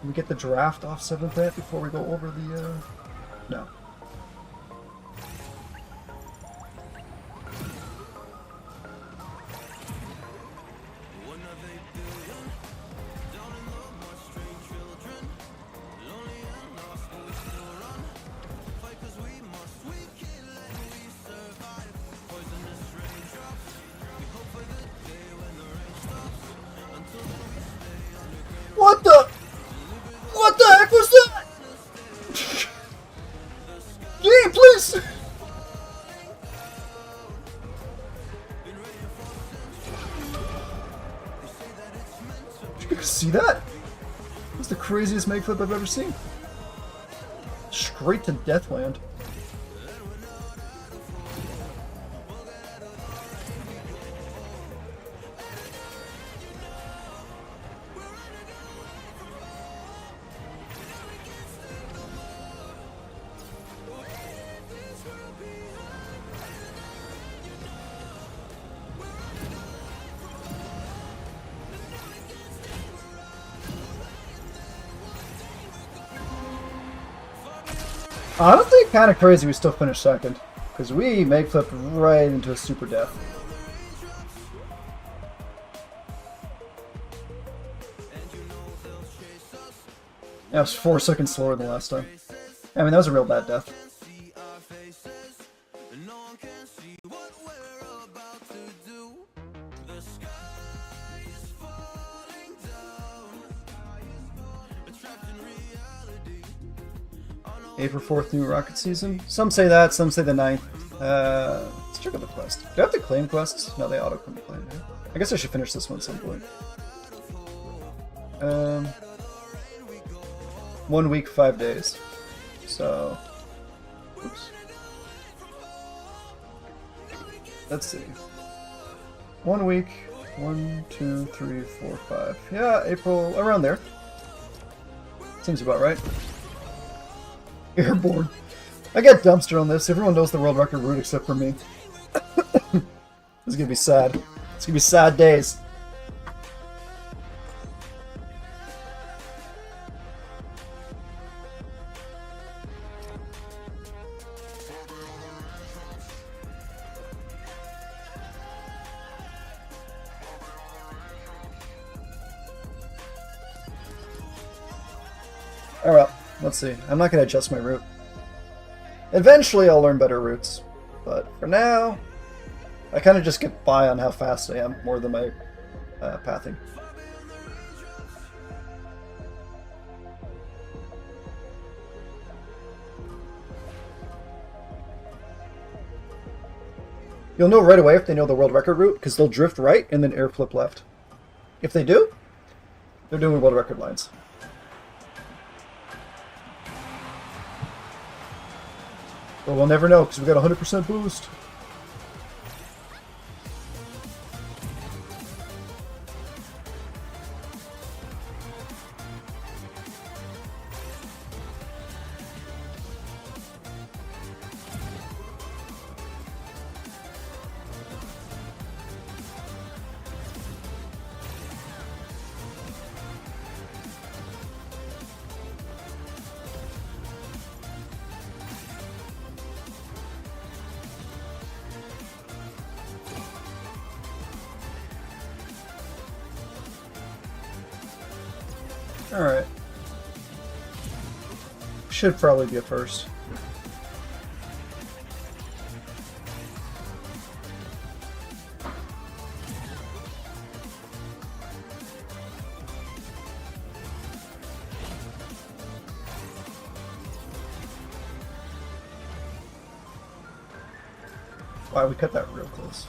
Can we get the draft off 7th plant before we go over the, no. What the? What the heck was that? Game, please! Did you guys see that? That's the craziest make flip I've ever seen. Straight to Deathland. Honestly, kind of crazy we still finished second, because we make flipped right into a super death. That was 4 seconds slower than last time. I mean, that was a real bad death. April 4th, new rocket season. Some say that, some say the 9th. Let's check out the quest. Do I have to claim quests? No, they auto-come claim. Yeah. I guess I should finish this one at some point. 1 week, 5 days. So, oops. Let's see. 1 week. 1, 2, 3, 4, 5. Yeah, April, around there. Seems about right. Airborne. I get dumpster on this. Everyone knows the world record route except for me. This is gonna be sad. It's gonna be sad days. Alright, let's see. I'm not going to adjust my route. Eventually I'll learn better routes. But for now, I kind of just get by on how fast I am more than my pathing. You'll know right away if they know the world record route, because they'll drift right and then air flip left. If they do, they're doing world record lines. But we'll never know, because we got 100% boost. Alright. Should probably be a first. Wow, we cut that real close.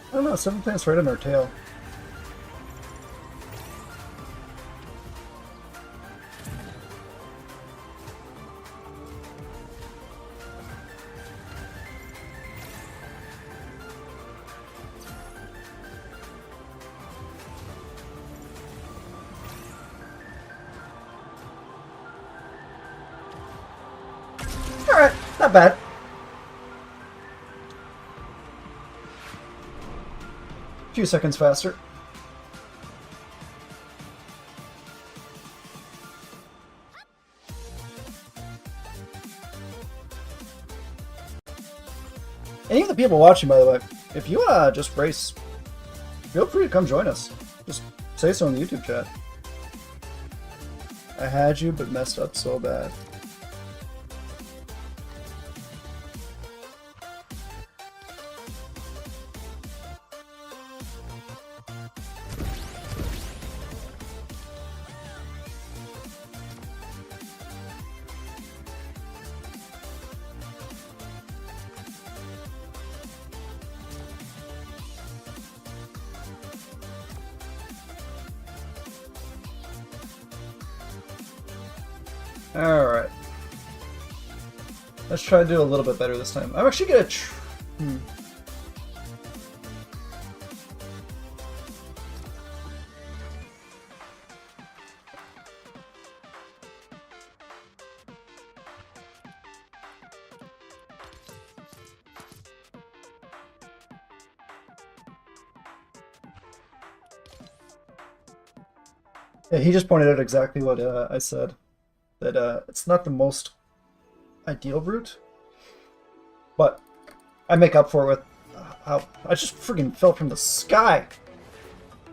I don't know, 7 planets right on our tail. Alright, not bad. A few seconds faster. Any of the people watching, by the way, if you wanna just race, feel free to come join us. Just say so in the YouTube chat. I had you, but messed up so bad. Alright. Let's try to do a little bit better this time. I'm actually gonna Yeah, he just pointed out exactly what I said. That it's not the most ideal route, but I make up for it with how I just freaking fell from the sky.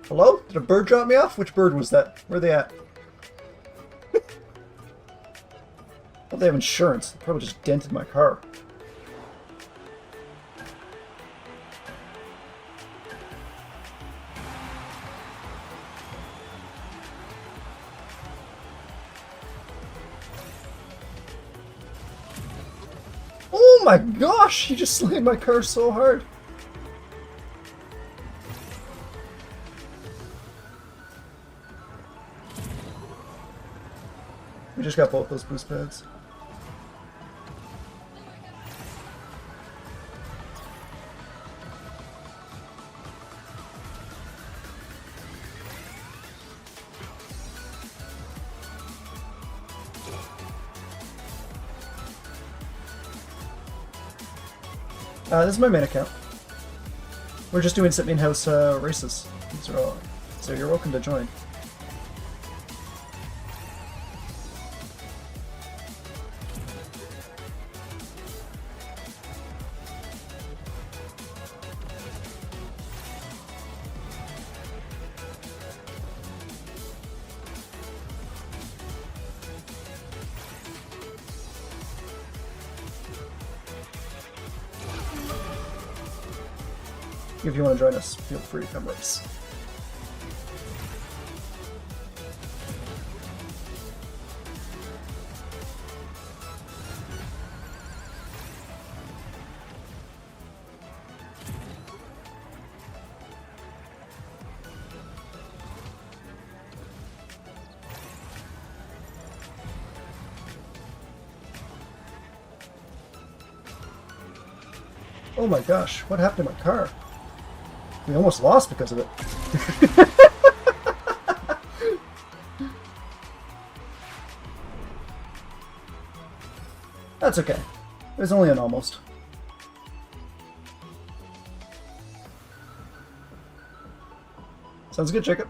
Hello? Did a bird drop me off? Which bird was that? Where are they at? Hope they have insurance. They probably just dented my car. Oh my gosh! He just slammed my car so hard. We just got both those boost pads. This is my main account. We're just doing Sitting House races. These are all, so you're welcome to join. If you want to join us, feel free to come race. Oh my gosh, what happened to my car? We almost lost because of it. That's okay. It was only an almost. Sounds good, Jacob.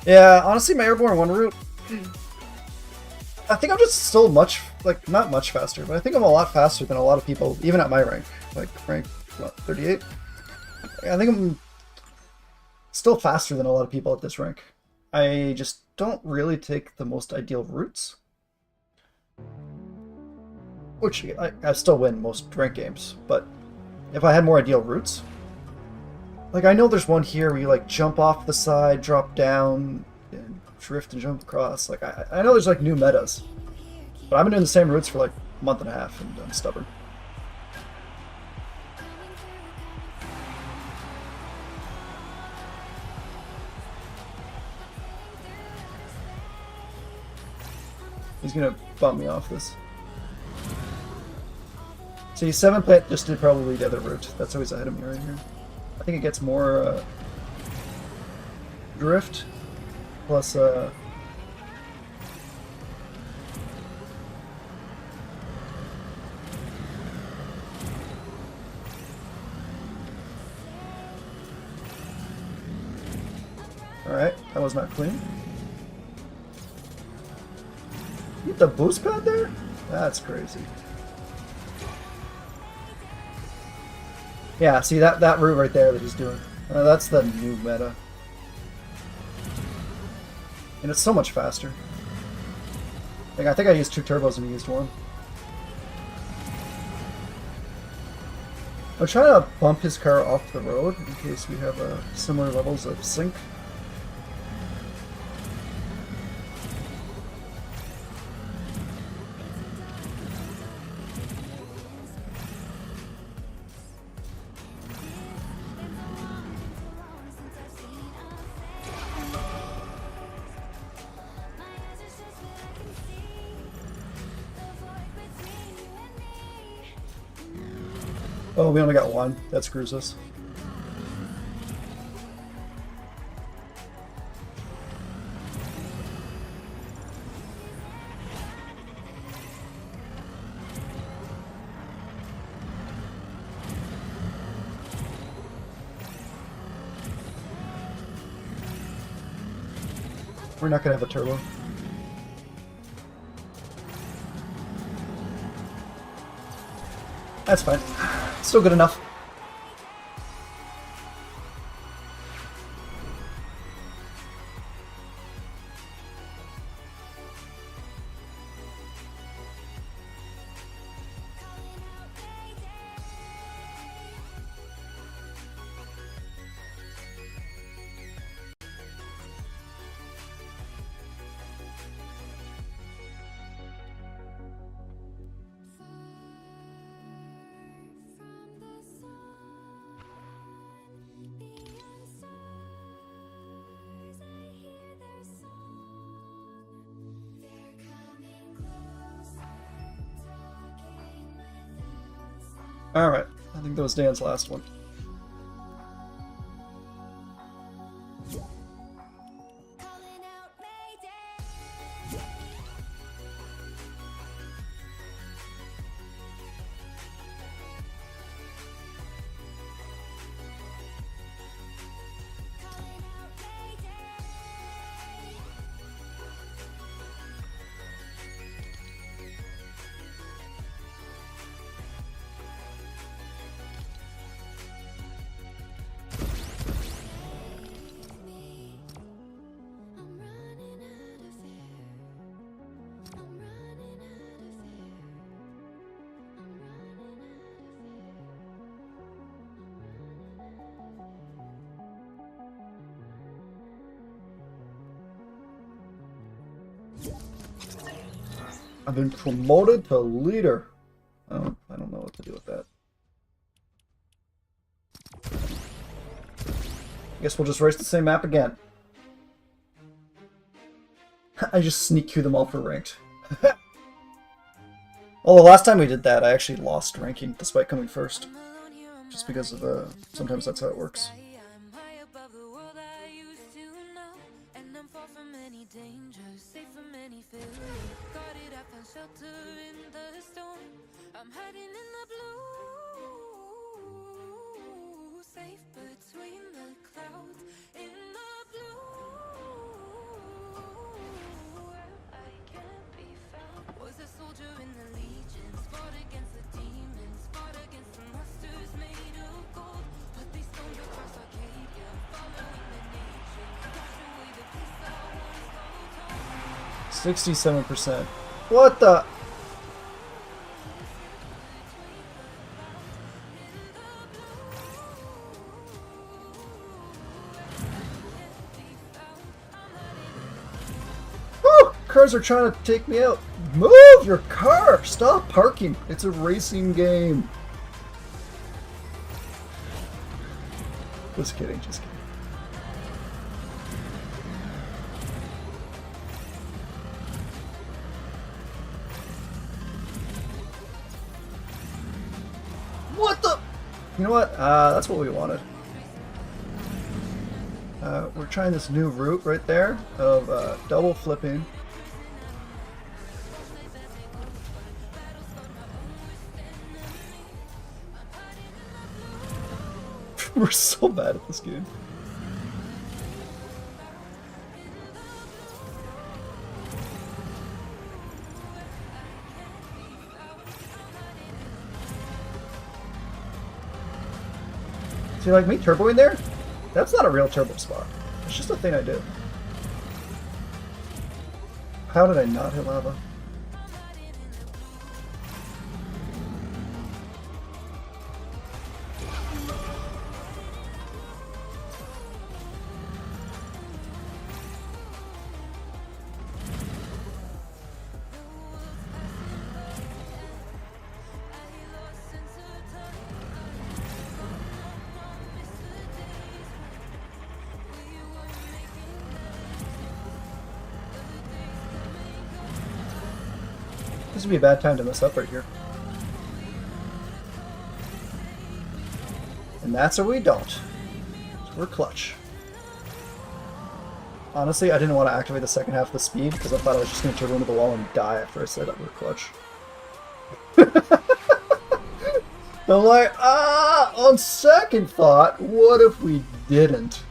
Yeah, honestly, my Airborne 1 route, I think I'm just still much, like, not much faster, but I think I'm a lot faster than a lot of people, even at my rank. Like, rank, what, 38? I think I'm still faster than a lot of people at this rank. I just don't really take the most ideal routes. Which, I still win most rank games, but if I had more ideal routes... Like, I know there's one here where you, like, jump off the side, drop down, and drift and jump across. Like, I know there's, like, new metas. But I've been doing the same routes for, like, a month and a half, and I'm stubborn. He's gonna bump me off this. See, 7 pit just did probably the other route. That's always ahead of me right here. I think it gets more drift plus Alright, that was not clean. You get the boost pad there? That's crazy. Yeah, see that route right there that he's doing. That's the new meta. And it's so much faster. Like, I think I used 2 turbos and he used 1. I'm trying to bump his car off the road in case we have similar levels of sync. Oh, we only got 1. That screws us. We're not gonna have a turbo. That's fine. Still good enough. Alright, I think that was Dan's last one. I've been promoted to leader. Oh, I don't know what to do with that. Guess we'll just race the same map again. I just sneak queue them all for ranked. Although last time we did that, I actually lost ranking despite coming first. Just because of, sometimes that's how it works. I'm hiding in the blue, safe between the clouds in the blue. 67%. What the? Woo! Cars are trying to take me out. Move your car! Stop parking. It's a racing game. Just kidding, just kidding. What the? You know what? That's what we wanted. We're trying this new route right there of double flipping. We're so bad at this game. See, like me turboing there? That's not a real turbo spot. It's just a thing I do. How did I not hit lava? This would be a bad time to mess up right here. And that's what we don't. So we're clutch. Honestly, I didn't want to activate the second half of the speed because I thought I was just going to turbo into the wall and die after I said that we're clutch. I'm like, on second thought, what if we didn't?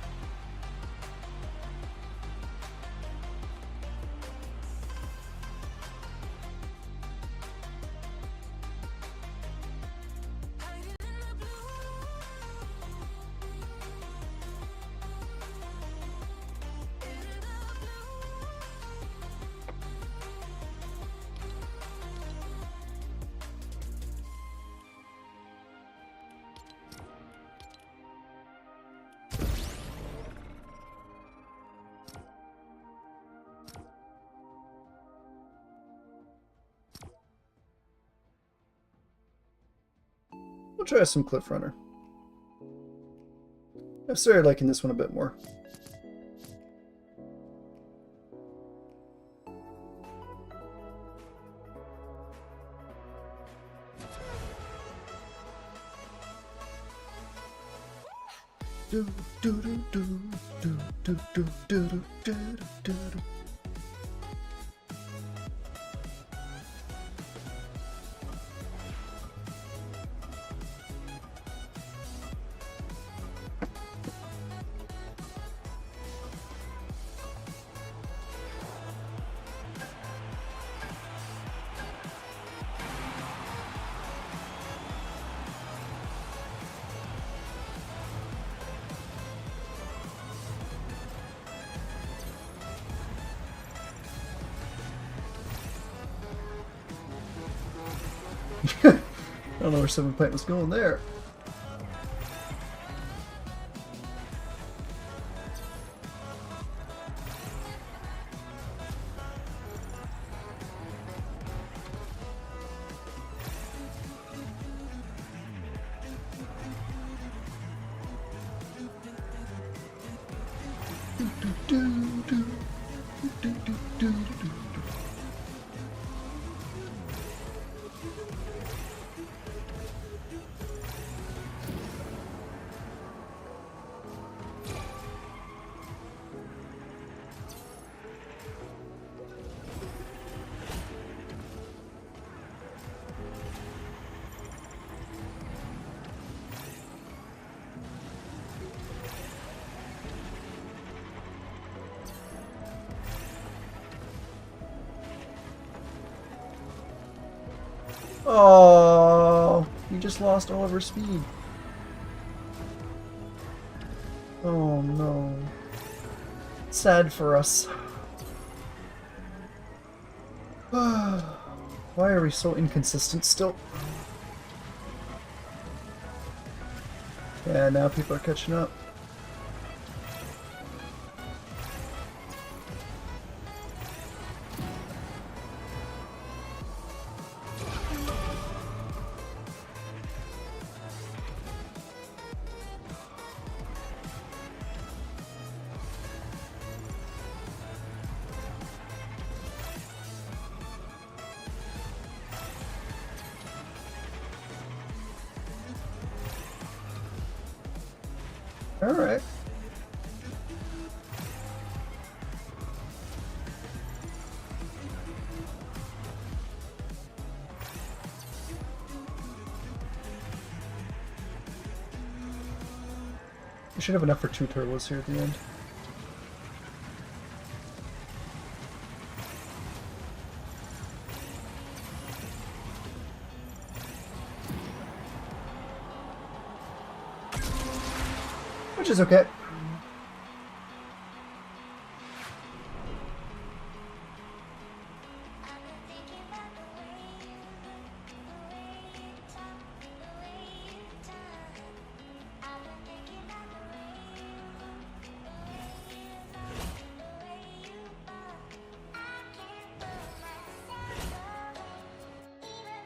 We'll try some Cliff Runner. I've started liking this one a bit more. Do do do do do do do do do do do. I don't know where 7 Pint was going there. Oh, you just lost all of her speed. Oh no. Sad for us. Why are we so inconsistent still? Yeah, now people are catching up. Alright. We should have enough for 2 turbos here at the end. Which is okay.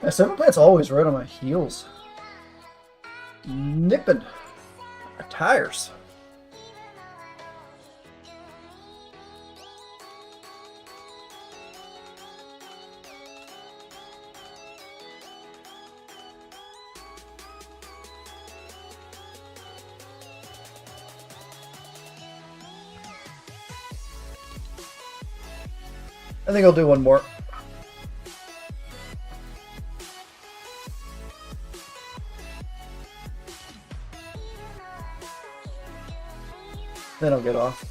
Yeah, 7 plant's always right on my heels. Nipping. My tires. I think I'll do one more. Then I'll get off.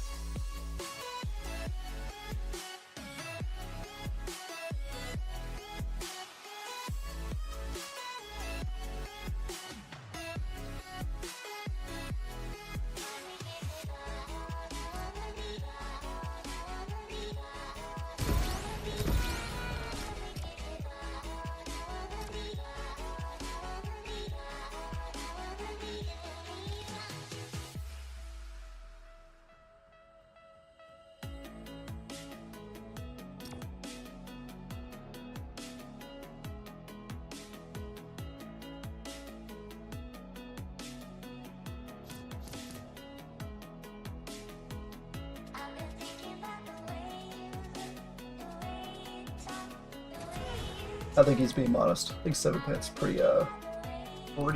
I think he's being modest. I think 7 plant's pretty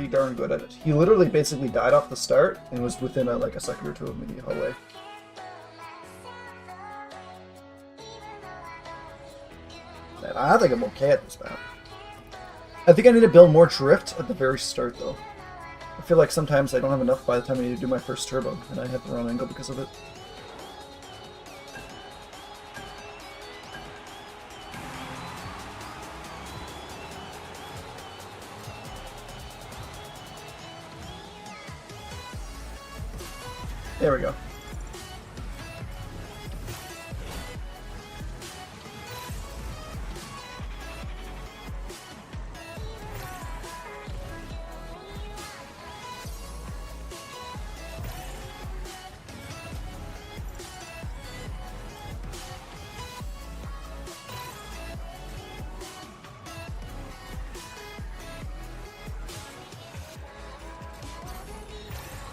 darn good at it. He literally basically died off the start and was within like a second or two of me away. Man, I think I'm okay at this map. I think I need to build more drift at the very start though. I feel like sometimes I don't have enough by the time I need to do my first turbo, and I have the wrong angle because of it. There we go.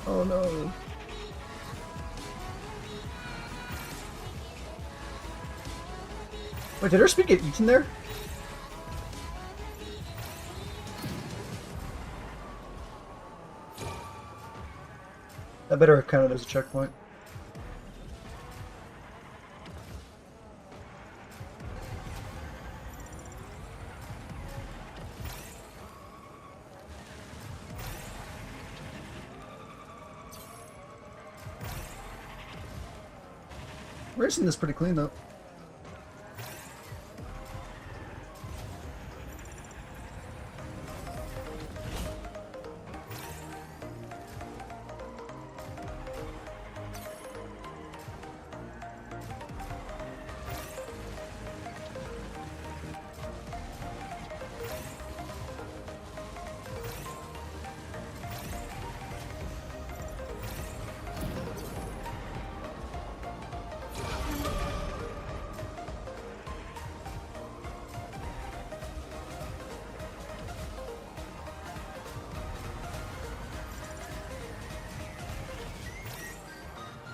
Oh no. Wait, did her speed get eaten there? That better have counted as a checkpoint. Racing this pretty clean though.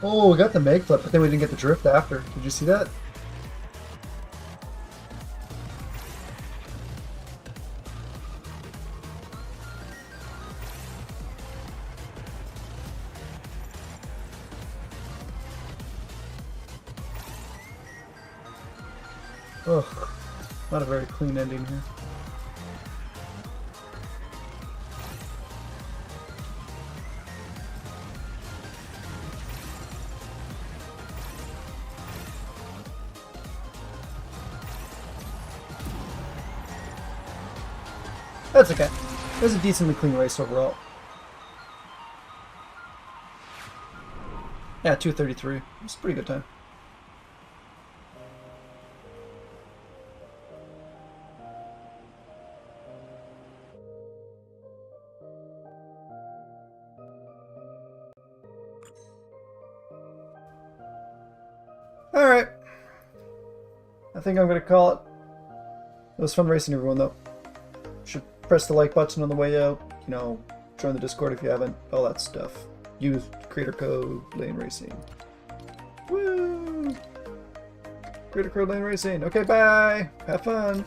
Oh, we got the Meg flip, but then we didn't get the drift after. Did you see that? Ugh, not a very clean ending here. That's okay. It was a decently clean race overall. Yeah, 2:33. It's a pretty good time. Alright. I think I'm going to call it. It was fun racing everyone, though. Should press the like button on the way out. You know, join the Discord if you haven't. All that stuff. Use creator code Lane Racing. Woo! Creator code Lane Racing. Okay, bye! Have fun!